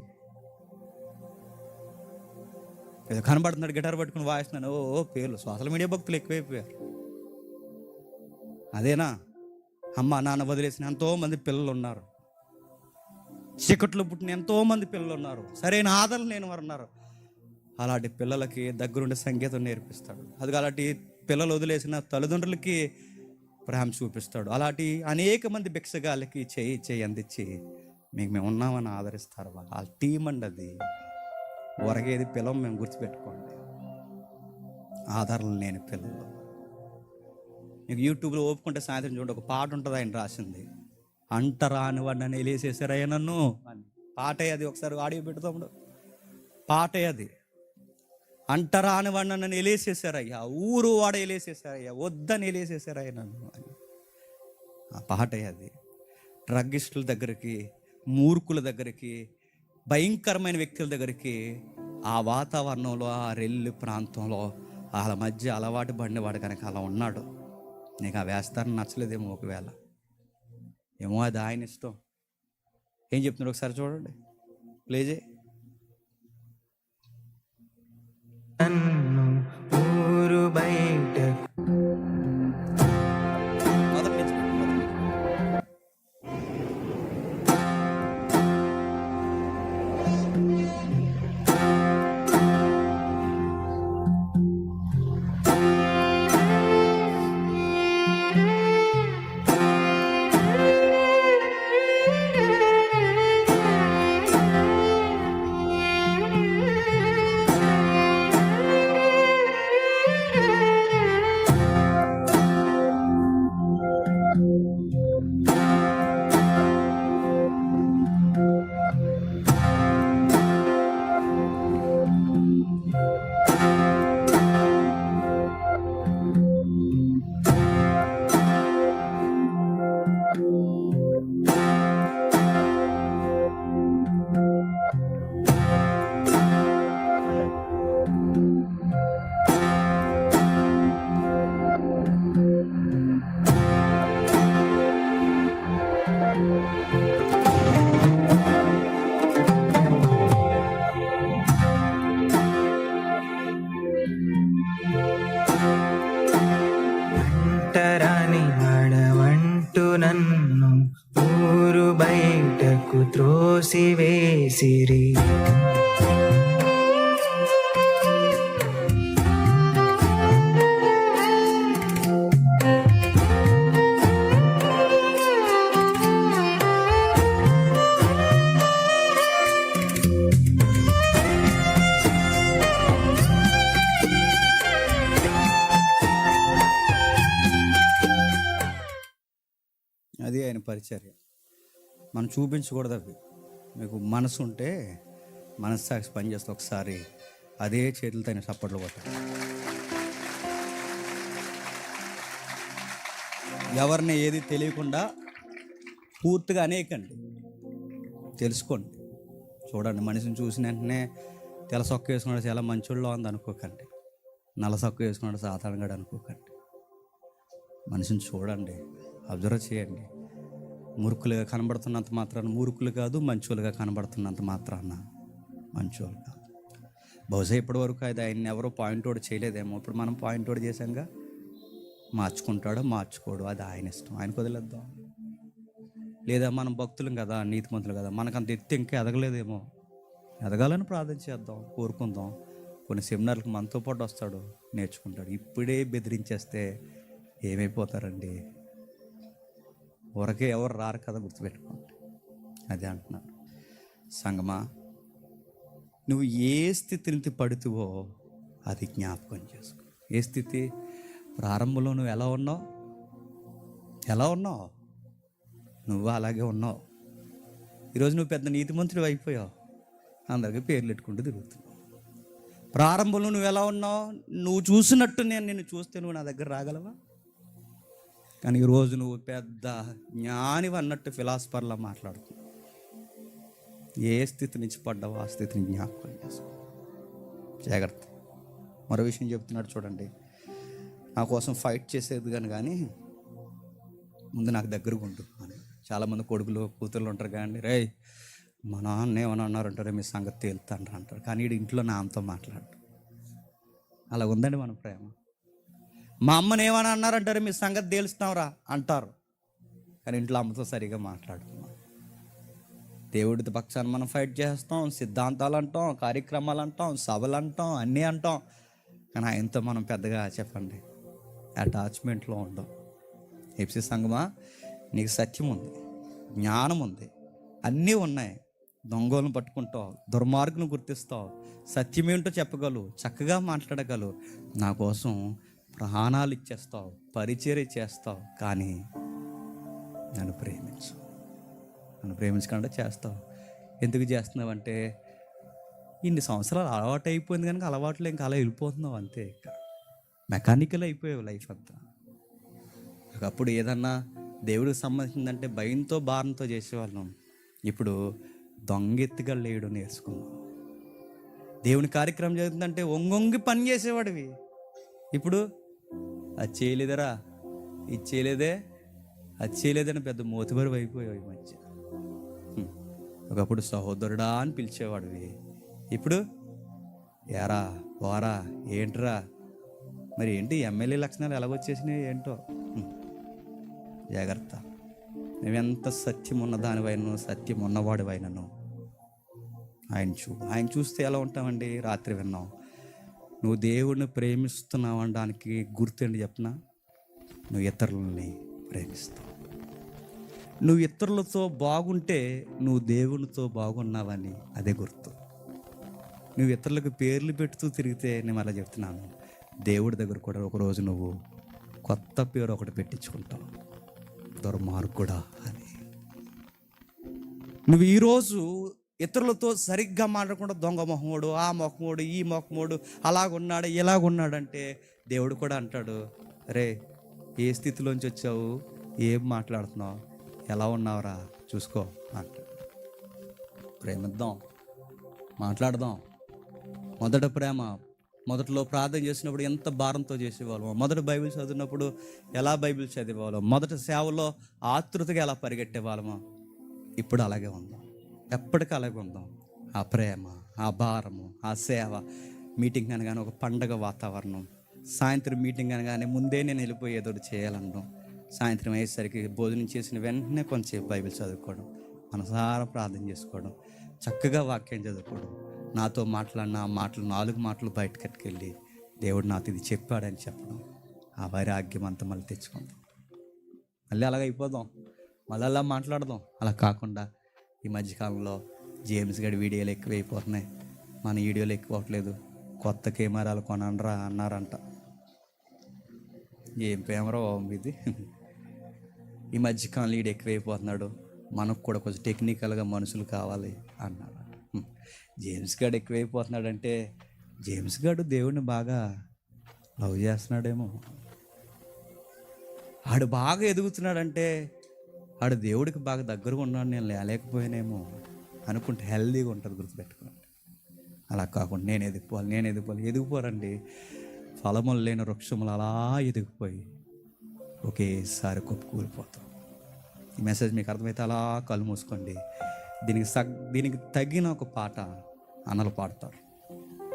ఏదో కనబడుతున్నాడు, గిటార్ పట్టుకుని వాయిస్తున్నాను, ఓ పేర్లు. సోషల్ మీడియా భక్తులు ఎక్కువైపోయారు. అదేనా అమ్మ నాన్న వదిలేసిన ఎంతోమంది పిల్లలు ఉన్నారు, చీకట్లో పుట్టిన ఎంతోమంది పిల్లలు ఉన్నారు, సరైన ఆదరణ లేని వారు ఉన్నారు. అలాంటి పిల్లలకి దగ్గరుండి సంగీతం నేర్పిస్తాడు. అది అలాంటి పిల్లలు వదిలేసిన తల్లిదండ్రులకి ప్రేమ చూపిస్తాడు. అలాంటి అనేక మంది భిక్షగాలకి చేయి అందించి మేము ఉన్నామని ఆదరిస్తారు. వాళ్ళ టీం అండి అది. ఒరగేది పిల్లలు మేము గుర్తుపెట్టుకోండి. ఆదరణ లేని పిల్లలు. మీకు యూట్యూబ్లో ఓపుకుంటే సాయంత్రం చూడండి, ఒక పాట ఉంటుంది, ఆయన రాసింది, అంటరాని వాడిని నన్ను వేసేసారయ్యా నన్ను అని. పాటే అది, ఒకసారి ఆడియో పెడతాము, పాటే అది. అంటరాని వాడిని నన్ను ఎలేసేసారయ్యా, ఊరు వాడ ఎలేసేసారయ్యా, వద్దని ఎలేసేసారయ్యా నన్ను అని. ఆ పాటే అది. డ్రగ్గిస్టుల దగ్గరికి, మూర్ఖుల దగ్గరికి, భయంకరమైన వ్యక్తుల దగ్గరికి, ఆ వాతావరణంలో, ఆ రెల్లు ప్రాంతంలో వాళ్ళ మధ్య అలవాటు పడినవాడు కనుక అలా ఉన్నాడు. నీకు ఆ వేస్తారని నచ్చలేదేమో, ఒకవేళ ఏమో, అది ఆయన ఇష్టం. ఏం చెప్తున్నాడు ఒకసారి చూడండి, ప్లే చేయి. ఊరు బయట నన్ను ఊరు బయటకు త్రోసివేసిరి. అది ఆయన పరిచర్య. మనం చూపించకూడదు అవి. మీకు మనసు ఉంటే, మనస్సాక్షి పనిచేస్తే ఒకసారి అదే చేతులతో ఆయన చప్పట్లు కొట్టాలి. ఎవరిని ఏది తెలియకుండా పూర్తిగా అనేకండి, తెలుసుకోండి. చూడండి, మనిషిని చూసిన వెంటనే తెల్ల సొక్క వేసుకున్నాడు చాలా మంచోళ్ళలో ఉంది అనుకోకండి, నల్ల సొక్క వేసుకున్నాడు సాధారణంగా అనుకోకండి. మనిషిని చూడండి, అబ్జర్వ్ చేయండి. మూర్ఖులుగా కనబడుతున్నంత మాత్రాన మూర్ఖులు కాదు, మంచోళ్ళుగా కనబడుతున్నంత మాత్రాన మంచోళ్ళు కాదు. బహుశా ఇప్పటి వరకు అది ఆయన ఎవరో పాయింట్ అవుట్ చేయలేదేమో, ఇప్పుడు మనం పాయింట్ అవుట్ చేసాంగా. మార్చుకుంటాడో మార్చుకోడు, అది ఆయన ఇష్టం, ఆయనకు వదిలేద్దాం. లేదా మనం భక్తులం కదా, నీతిమంతులు కదా, మనకంత ఎత్తి ఇంకా ఎదగలేదేమో, ఎదగాలని ప్రార్థన చేద్దాం, కోరుకుందాం. కొన్ని సెమినార్లకు మనతో పాటు వస్తాడు, నేర్చుకుంటాడు. ఇప్పుడే బెదిరించేస్తే ఏమైపోతారండి? ఊరకే ఎవరు రారు కదా, గుర్తుపెట్టుకోండి. అదే అంటున్నాడు. సంగమా, నువ్వు ఏ స్థితిని పడుతువో అది జ్ఞాపకం చేసుకో. ఏ స్థితి? ప్రారంభంలో నువ్వు ఎలా ఉన్నావు? నువ్వు అలాగే ఉన్నావు. ఈరోజు నువ్వు పెద్ద నీతిమంతుడు అయిపోయావు, అందరికీ పేర్లు పెట్టుకుంటూ తిరుగుతున్నావు. ప్రారంభంలో నువ్వు ఎలా ఉన్నావు? నువ్వు చూసినట్టు నేను నిన్ను చూస్తే నువ్వు నా దగ్గర రాగలవా? కానీ ఈరోజు నువ్వు పెద్ద జ్ఞానివి అన్నట్టు ఫిలాసఫర్లా మాట్లాడుతున్నావు. ఏ స్థితి నుంచి పడ్డావో ఆ స్థితిని జ్ఞాపకం చేసుకో. జాగ్రత్త. మరో విషయం చెప్తున్నాడు చూడండి. నా కోసం ఫైట్ చేసేది కానీ ముందు నాకు దగ్గరగా ఉంటుంది అని. చాలామంది కొడుకులు కూతుర్లు ఉంటారు కానీ, రే మా నాన్న ఏమన్నా అన్నారంటారే మీ సంగతి తేలుతాండ్రు అంటారు. కానీ వీడు ఇంట్లో నాన్నతో మాట్లాడు. అలా ఉందండి మన ప్రేమ. మా అమ్మని ఏమన్నా అన్నారంటారే మీ సంగతి తేలుస్తావురా అంటారు, కానీ ఇంట్లో అమ్మతో సరిగా మాట్లాడుతున్నాం. దేవుడి పక్షాన్ని మనం ఫైట్ చేస్తాం, సిద్ధాంతాలు అంటాం, కార్యక్రమాలు అంటాం, సభలు అంటాం, అన్నీ అంటాం, కానీ ఆయనతో మనం పెద్దగా చెప్పండి అటాచ్మెంట్లో ఉండం. ఎఫ్సి సంగమా, నీకు సత్యం ఉంది, జ్ఞానం ఉంది, అన్నీ ఉన్నాయి. దొంగలను పట్టుకుంటావు, దుర్మార్గులను గుర్తిస్తావు, సత్యమేంటో చెప్పగలవు, చక్కగా మాట్లాడగలవు, నా కోసం ప్రాణాలు ఇచ్చేస్తావు, పరిచర్య చేస్తావు. కానీ నన్ను ప్రేమించకుండా చేస్తావు. ఎందుకు చేస్తున్నావు ఇన్ని సంవత్సరాలు అలవాటు అయిపోయింది కనుక అలవాట్లు ఇంకా అలా వెళ్ళిపోతున్నావు అంతే. ఇక మెకానికల్ అయిపోయావు లైఫ్ అంతా. ఒకప్పుడు ఏదన్నా దేవుడికి సంబంధించిందంటే భయంతో భారంతో చేసేవాళ్ళం. ఇప్పుడు దొంగెత్తిగా లేడు నేర్చుకున్నాం. దేవుని కార్యక్రమం జరుగుతుందంటే ఒంగొంగి పని చేసేవాడివి. ఇప్పుడు అది చేయలేదరా, ఇది చేయలేదే, అది చేయలేదని పెద్ద మోతుబరి అయిపోయావు ఈ మధ్య. ఒకప్పుడు సహోదరుడా అని పిలిచేవాడివి, ఇప్పుడు ఏరా పోరా ఏంట్రా. మరి ఏంటి ఎమ్మెల్యే లక్షణాలు ఎలాగొచ్చేసినాయి ఏంటో. జాగ్రత్త. నువ్వెంత సత్యం ఉన్నదానివైనను, సత్యం ఉన్నవాడివైనను ఆయన చూస్తే ఎలా ఉంటామండి. రాత్రి విన్నాం, నువ్వు దేవుడిని ప్రేమిస్తున్నావు అనడానికి గుర్తండి చెప్పనా, నువ్వు ఇతరులని ప్రేమిస్తావు. నువ్వు ఇతరులతో బాగుంటే నువ్వు దేవునితో బాగున్నావని అదే గుర్తు. నువ్వు ఇతరులకు పేర్లు పెడుతూ తిరిగితే, నేను అలా చెప్తున్నాను, దేవుడి దగ్గర కూడా ఒకరోజు నువ్వు కొత్త పేరు ఒకటి పెట్టించుకుంటావు, దుర్మార్గుడా అని. నువ్వు ఈరోజు ఇతరులతో సరిగ్గా మాట్లాడకుండా దొంగ మొహమోడు, ఆ మొహమోడు, ఈ మొహమోడు, అలాగున్నాడు ఇలాగున్నాడంటే దేవుడు కూడా అంటాడు, రే ఏ స్థితిలోంచి వచ్చావు, ఏం మాట్లాడుతున్నావు, ఎలా ఉన్నావురా చూసుకో అంటాడు. ప్రేమిద్దాం, మాట్లాడదాం. మొదట ప్రేమ, మొదట్లో ప్రార్థన చేసినప్పుడు ఎంత భారంతో చేసేవాళ్ళం, మొదట బైబిల్ చదివినప్పుడు ఎలా బైబిల్ చదివేవాళ్ళం, మొదట సేవలో ఆతృతగా ఎలా పరిగెట్టేవాళ్ళమో ఇప్పుడు అలాగే ఉందాం, ఎప్పటికీ అలాగే ఉందాం. ఆ ప్రేమ, ఆ భారము, ఆ సేవ. మీటింగ్ అనగానే ఒక పండగ వాతావరణం, సాయంత్రం మీటింగ్ అనగానే ముందే నేను వెళ్ళిపోయి ఏదో చేయాలనడం, సాయంత్రం అయ్యేసరికి భోజనం చేసిన వెంటనే కొంచెంసేపు బైబిల్ చదువుకోవడం, మనసారా ప్రార్థన చేసుకోవడం, చక్కగా వాక్యం చదువుకోవడం, నాతో మాట్లాడిన ఆ మాటలు 4 మాటలు బయటకు కట్టుకెళ్ళి దేవుడు నాతో ఇది చెప్పాడని చెప్పడం, ఆ వైరాగ్యం అంతా మళ్ళీ తెచ్చుకుందాం. మళ్ళీ అలాగ అయిపోదాం, మళ్ళీ అలా మాట్లాడదాం. అలా కాకుండా ఈ మధ్యకాలంలో జేమ్స్ గడి వీడియోలు ఎక్కువైపోతున్నాయి, మన వీడియోలు ఎక్కువ అవ్వట్లేదు, కొత్త కెమెరాలు కొనరా అన్నారంట. ఏం కెమెరా ఇది, ఈ మధ్యకాలంలో వీడు ఎక్కువైపోతున్నాడు, మనకు కూడా కొంచెం టెక్నికల్గా మనుషులు కావాలి అన్నాడు. జేమ్స్ గాడు ఎక్కువైపోతున్నాడంటే జేమ్స్ గాడు దేవుడిని బాగా లవ్ చేస్తున్నాడేమో, ఆడు బాగా ఎదుగుతున్నాడంటే ఆడు దేవుడికి బాగా దగ్గరగా ఉన్నాడు, నేను లేకపోయానేమో అనుకుంటే హెల్దీగా ఉంటుంది. గుర్తుపెట్టుకోండి. అలా కాకుండా నేను ఎదిగిపోవాలి ఎదిగిపోరండి. ఫలములు లేని వృక్షములు అలా ఎదిగిపోయి ఒకేసారి కూలిపోతాం. ఈ మెసేజ్ మీకు అర్థమైతే అలా కళ్ళు మూసుకోండి. దీనికి తగిన ఒక పాట అన్నలు పాడతారు,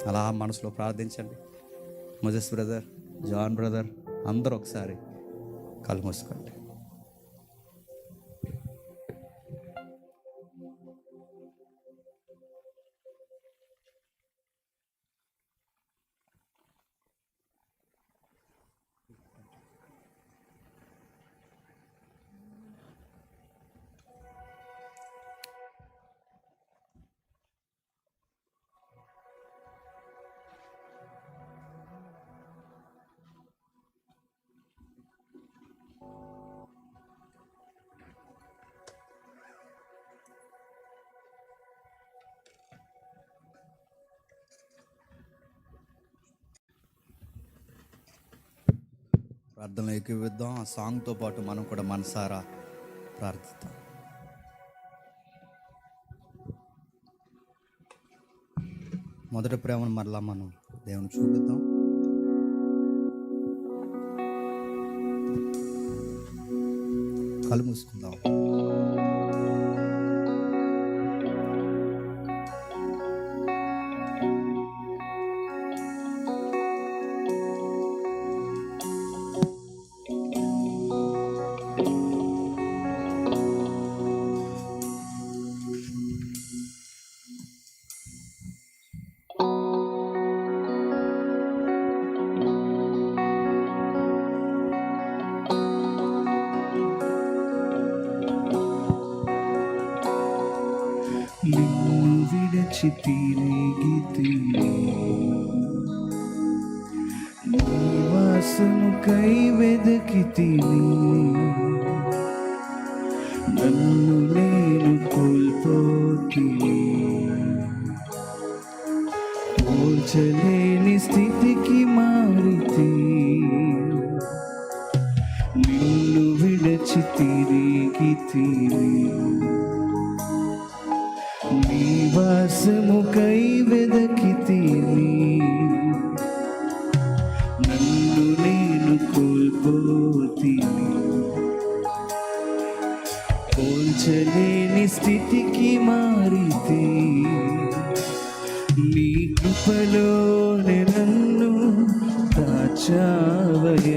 అలా మనసులో ప్రార్థించండి. మొజెస్ బ్రదర్, జాన్ బ్రదర్ అందరూ ఒకసారి కళ్ళు మూసుకోండి. ప్రార్థనలో ఏకీవిద్దాం. ఆ సాంగ్తో పాటు మనం కూడా మనసారా ప్రార్థిద్దాం. మొదటి ప్రేమను మరలా మనం దేవుని చూపిద్దాం. కళ్ళు మూసుకుందాం. నిన్ను విడచి తిరిగితిని, నివాసముకై వెదకితిని, నన్ను నేను కోల్పోతిని, పోల్చలేని స్థితికి మారితి. నిన్ను విడచి తిరిగితిని, నివాసముకై వెదకితిని, నన్ను నేను కోల్పోతిని, పోల్చలేని స్థితికి మారితే. నీ కృపలోనే నన్ను దాచావయ,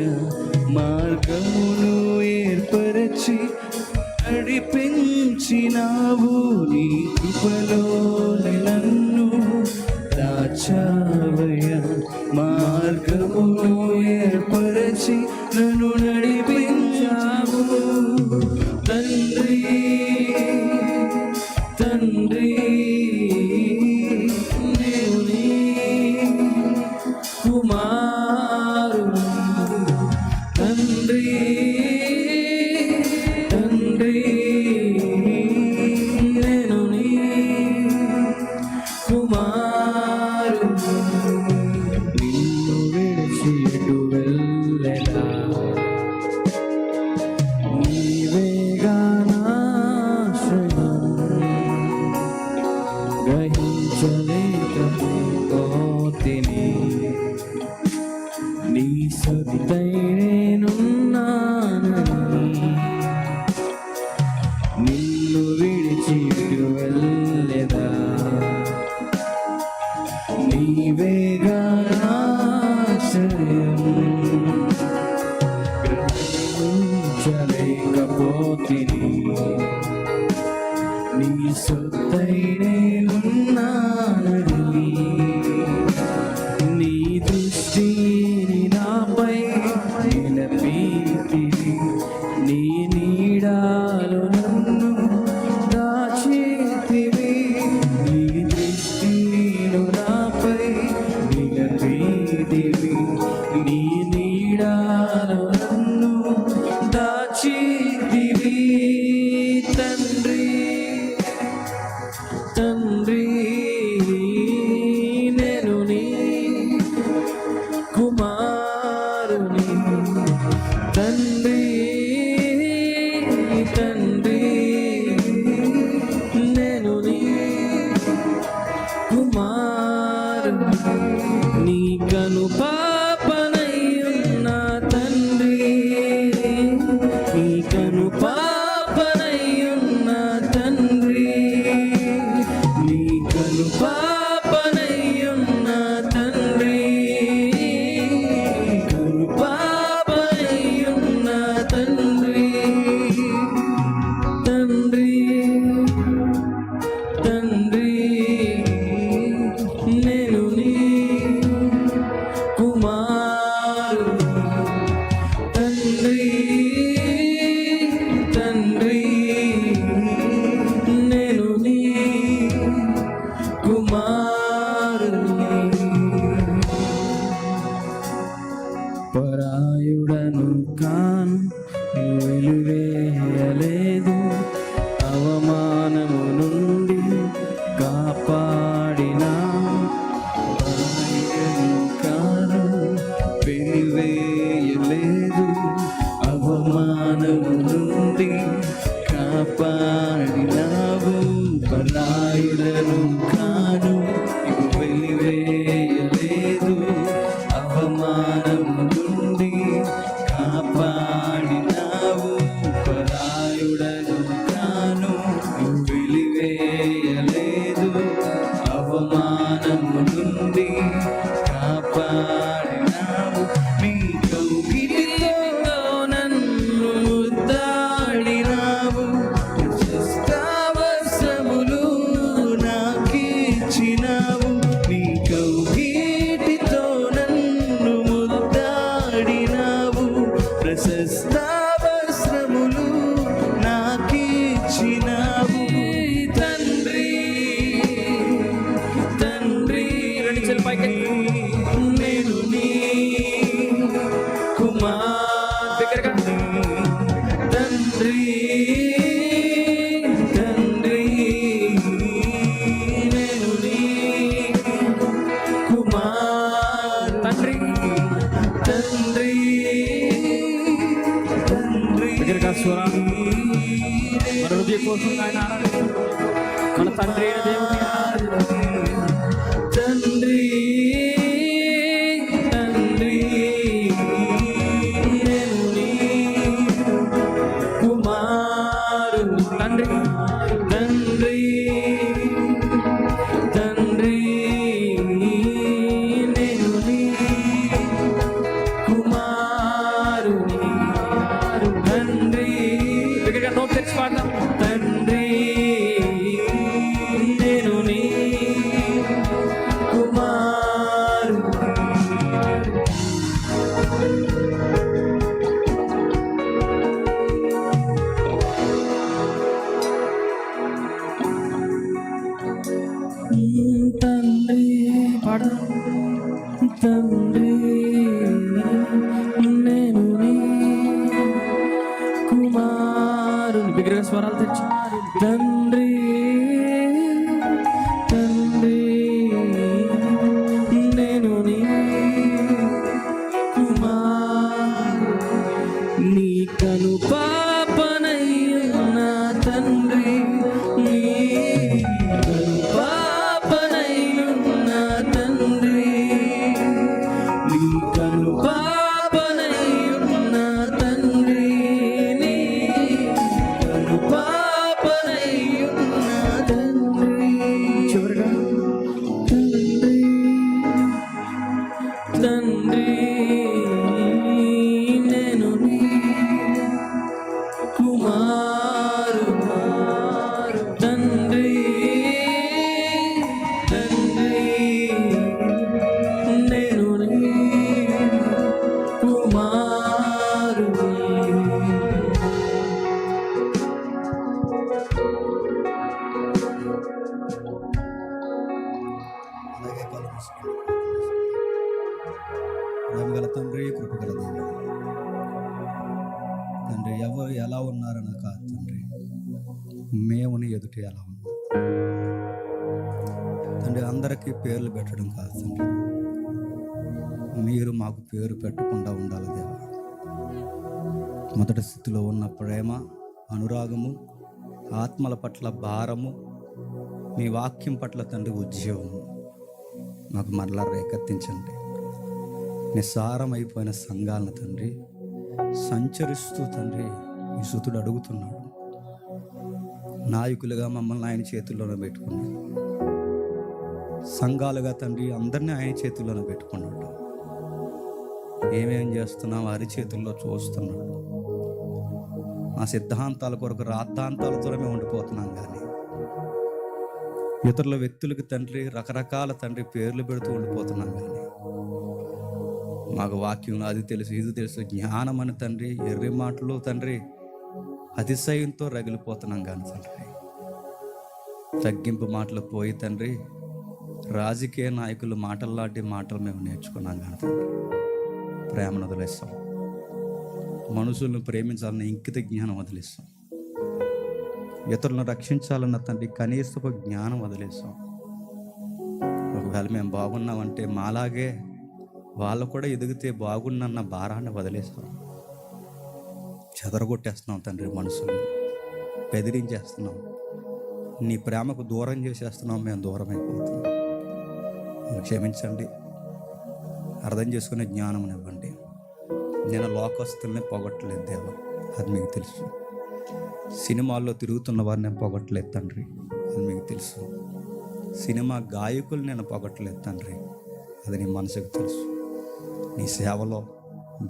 మార్గమును ఏర్పరచి నడిపించినావు. నీ కృపలోనే నన్ను దాచావయ, మార్గమును ఏర్పరచి నన్ను నడిపించావు. తండ్రి తండ్రి నేను నీ కుమారుడు. తండ్రి నేను నీ కుమారుడు. నిన్ను విడిచి ఎటు వెళ్ళెదా, నీవేగా నా ఆశ్రయం. గ్రహించలేకపోతిని, నీ సొంతై నేనున్నానని. నిన్ను విడిచి ఎటు వెళ్ళెదా, నీవేగా నా ఆశ్రయం. గ్రహించలేకపోతిని, నీ సొంతై నేనున్నానని. నీ దృష్టిని నాపై నిలపితివి, నీ నీడలో నన్ను దాచితివి. నీ దృష్టిని నాపై నిలపితివి, నీ నీడలో నన్ను దాచితివి. తండ్రి తండ్రి నేను నీ కుమారుని. తండ్రి తండ్రి నేను నీ కుమారుని. నీ కను పాపనై ఉన్న తండ్రి, నీ కను పాపనై ఉన్న తండ్రి, నీ కను పాపనై ఉన్న తండ్రి, కను పాపనై ఉన్న తండ్రి. తండ్రి తండ్రి నేను నీ కుమారుడు. తండ్రి తండ్రి నేను నీ కుమారుని. పరాయుడను కాను, వెలువేయలేదు, అవమానము నుండి కాపాడిన. పరాయుడను కాను, వెలువేయలేదు, పరాయుడను కాను, వెలివేయలేదు. అవమానము నుండి కాపాడినావు. పరాయుడను కాను, వెలివేయలేదు. అవమానము నుండి కాపాడినావు. నీ కౌగిలిలో నన్ను ముద్దాడినావు. ప్రశస్తావసరములు నాకిచ్చినావు. నీ కౌగిలితో నన్ను ముద్దాడినావు. ప్రశస్తావసరములు నాకిచ్చినావు. తండ్రి తండ్రి నేను నీ కుమార్. తండ్రి తండ్రి నేను నీ కుమార్. తండ్రి తండ్రి తండ్రి స్వరాలు మన హృదయపూర్వకంగా ఆయన ఆరాధిస్తాం. మన తండ్రి అయిన దేవుని తండ్రి తండ్రి నేను నీ కుమారు. తండ్రి తండ్రి తండ్రి నేను నీ కుమారుని. తండ్రి దగ్గరగా నోట్ తెచ్చి పాడదాం. తండ్రి నేను నీ కుమారు. తండ్రి పాడ. తండ్రి నేను నీ కుమారుని. దగ్గరగా స్వరాలు తెచ్చి తండ్రి తండ్రి నేను నీ కుమారు. నీ కను పాపనయ్యున్న తండ్రి. నీ కను పాపనయ్యున్న తండ్రి. నీ కను పాపనయ్యున్న తండ్రి. నీ కను పాపనయ్యున్న తండ్రి. చివరిగా తండ్రి తండ్రి నేను నీ కుమారు. తండ్రి తండ్రి నేను నీ కుమారు. అలాగే కళ్ళు మూసుకోండి. ప్రేమగల తండ్రి, కృపగల దేవుడు, తండ్రి ఎవరు ఎలా ఉన్నారని కాదు తండ్రి, మేము నీ ఎదుట ఎలా ఉన్నాం తండ్రి. అందరికీ పేర్లు పెట్టడం కాదు తండ్రి, మీరు మాకు పేరు పెట్టకుండా ఉండాలి దేవా. మొదటి స్థితిలో ఉన్న ప్రేమ, అనురాగము, ఆత్మల పట్ల భారము, మీ వాక్యం పట్ల తండ్రి ఉద్యోగము మాకు మరలా రేకెత్తించండి. నిస్సారమైపోయిన సంఘాలను తండ్రి సంచరిస్తూ తండ్రి మీ సుతుడు అడుగుతున్నాడు. నాయకులుగా మమ్మల్ని ఆయన చేతుల్లోనే పెట్టుకున్నాడు. సంఘాలుగా తండ్రి అందరినీ ఆయన చేతుల్లోనే పెట్టుకున్నాడు. ఏమేం చేస్తున్నాం వారి చేతుల్లో చూస్తున్నాడు. మా సిద్ధాంతాల కొరకు రాద్ధాంతాలతో మేము ఉండిపోతున్నాం. కానీ ఇతరుల వ్యక్తులకి తండ్రి రకరకాల తండ్రి పేర్లు పెడుతూ ఉండిపోతున్నాం. కానీ మాకు వాక్యంలో అది తెలుసు ఇది తెలుసు జ్ఞానం అని తండ్రి ఎర్రి మాటలు తండ్రి అతిశయంతో రగిలిపోతున్నాం. కానీ తండ్రి తగ్గింపు మాటలు పోయి తండ్రి రాజకీయ నాయకులు మాటల్లాంటి మాటలు మేము నేర్చుకున్నాం. కానీ తండ్రి ప్రేమను వదిలేస్తాం. మనుషులను ప్రేమించాలన్న ఇంకిత జ్ఞానం వదిలేస్తాం. ఇతరులను రక్షించాలన్న తండ్రి కనీసపు జ్ఞానం వదిలేస్తాం. ఒకవేళ మేము బాగున్నామంటే మాలాగే వాళ్ళు కూడా ఎదిగితే బాగున్నన్న భారాన్ని వదిలేస్తాం. చెదరగొట్టేస్తున్నాం తండ్రి, మనసుని బెదిరించేస్తున్నాం. నీ ప్రేమకు దూరం చేసేస్తున్నాం, మేము దూరం అయిపోతున్నాం. నన్ను క్షమించండి, అర్థం చేసుకునే జ్ఞానం ఇవ్వండి. నేను లోకస్తుల్ని పొగట్టలేదు దేవా, అది మీకు తెలుసు. సినిమాల్లో తిరుగుతున్న వారిని నేను పొగట్టలేదు తండ్రి, అది మీకు తెలుసు. సినిమా గాయకులు నేను పొగట్టలేదు తండ్రి, అది నీ మనసుకు తెలుసు. నీ సేవలో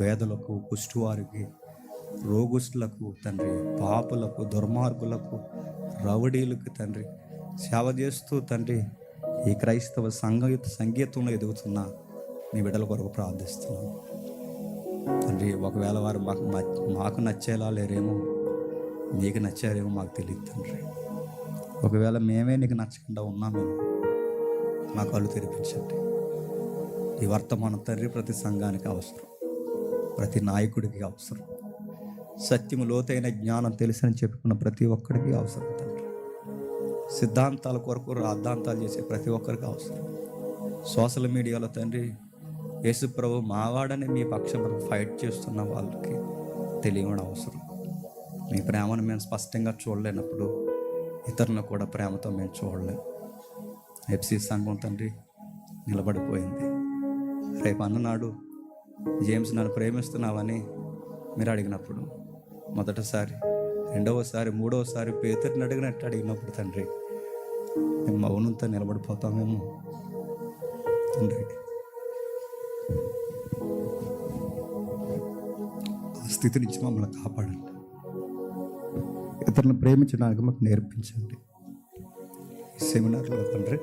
పేదలకు, కుష్టివారికి, రోగుస్తులకు తండ్రి, పాపులకు, దుర్మార్గులకు, రౌడీలకు తండ్రి సేవ చేస్తూ తండ్రి ఈ క్రైస్తవ సంగీతంలో ఎదుగుతున్న నీ బిడ్డల కొరకు ప్రార్థిస్తున్నాను తండ్రి. ఒకవేళ వారు మాకు నచ్చేలా లేరేమో, నీకు నచ్చారేమో మాకు తెలియదు తండ్రి. ఒకవేళ మేమే నీకు నచ్చకుండా ఉన్నామేమో, మా కళ్ళు తెరిపించండి. ఈ వర్తమానం తండ్రి ప్రతి సంఘానికి అవసరం, ప్రతి నాయకుడికి అవసరం. సత్యము లోతైన జ్ఞానం తెలిసని చెప్పుకున్న ప్రతి ఒక్కడికి అవసరం తండ్రి. సిద్ధాంతాల కొరకు రాద్ధాంతాలు చేసే ప్రతి ఒక్కరికి అవసరం. సోషల్ మీడియాలో తండ్రి యేసు ప్రభు మావాడని మీ పక్షం ఫైట్ చేస్తున్న వాళ్ళకి తెలియడం అవసరం. మీ ప్రేమను మేము స్పష్టంగా చూడలేనప్పుడు ఇతరులను కూడా ప్రేమతో మేము చూడలేము. ఎఫ్సి సంఘం తండ్రి నిలబడిపోయింది. రేపు అన్ననాడు జేమ్స్ నన్ను ప్రేమిస్తున్నావని మీరు అడిగినప్పుడు, మొదటిసారి, రెండవసారి, మూడవసారి పేతురుని అడిగినట్టు అడిగినప్పుడు తండ్రి మేము మౌనంతో నిలబడిపోతామేమో తండ్రి. ఆ స్థితి నుంచి మమ్మల్ని కాపాడండి. ఇతరులను ప్రేమించడానికి మాకు నేర్పించండి. ఈ సెమినార్లో తండ్రి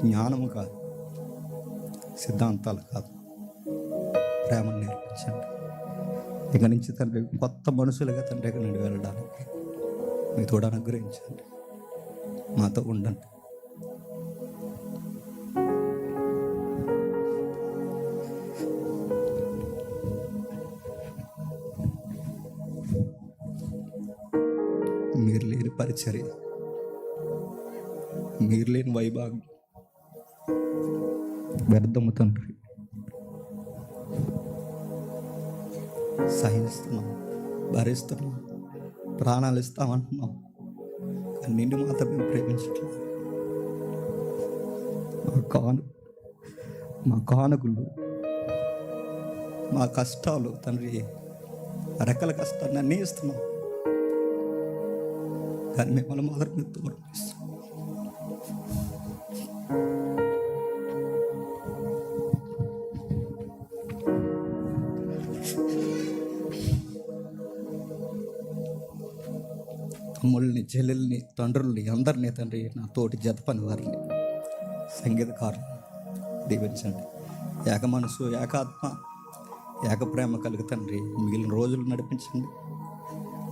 జ్ఞానము కాదు, సిద్ధాంతాలు కాదు, ప్రేమను నేర్పించండి. ఇక నుంచి తండ్రి కొత్త మనుషులుగా తండ్రి ఇక నుండి వెళ్ళడానికి మీ తోడు అనుగ్రహించండి. మాతో ఉండండి. మీరు లేని పరిచర్య, మీరు లేని వైభాగం వ్యర్థము తండ్రి. సహిస్తున్నాం, భరిస్తున్నాం, ప్రాణాలు ఇస్తామంటున్నాం, కానీ నిన్ను మాత్రం మేము ప్రేమించట్లేదు. మా కానుకలు, మా కష్టాలు తండ్రి, రెక్కల కష్టాన్ని అన్నీ ఇస్తున్నాం, కానీ మిమ్మల్ని మాత్రం దూరం చేస్తున్నాం. తమ్ముళ్ళని, చెల్లెల్ని, తండ్రుల్ని, అందరినీ తండ్రి, నా తోటి జత పని వారిని, సంగీతకారులు దీవించండి. ఏక మనసు, ఏకాత్మ, ఏక ప్రేమ కలిగి తండ్రి మిగిలిన రోజులు నడిపించండి.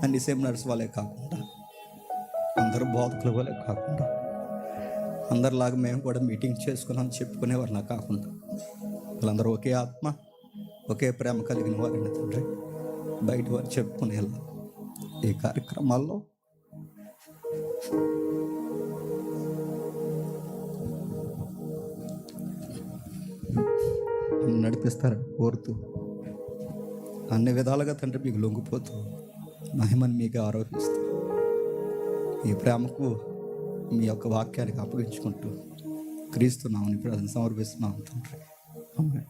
అన్ని సెమినార్స్ వాళ్ళే కాకుండా, అందరూ బోధకుల వాళ్ళే కాకుండా, అందరిలాగా మేము కూడా మీటింగ్ చేసుకున్నాం చెప్పుకునేవారిలా కాకుండా, వాళ్ళందరూ ఒకే ఆత్మ, ఒకే ప్రేమ కలిగిన వారిని తండ్రి బయట వారు చెప్పుకునేలా ఈ కార్యక్రమాల్లో నడిపిస్తారని కోరుతూ, అన్ని విధాలుగా తండ్రి మీకు లొంగిపోతూ మహిమని మీకు ఆరోపిస్తూ, ఈ ప్రేమకు మీ యొక్క వాక్యానికి అప్పగించుకుంటూ క్రీస్తు నామమున ప్రార్థన సమర్పిస్తున్నాం తండ్రి. ఆమేన్.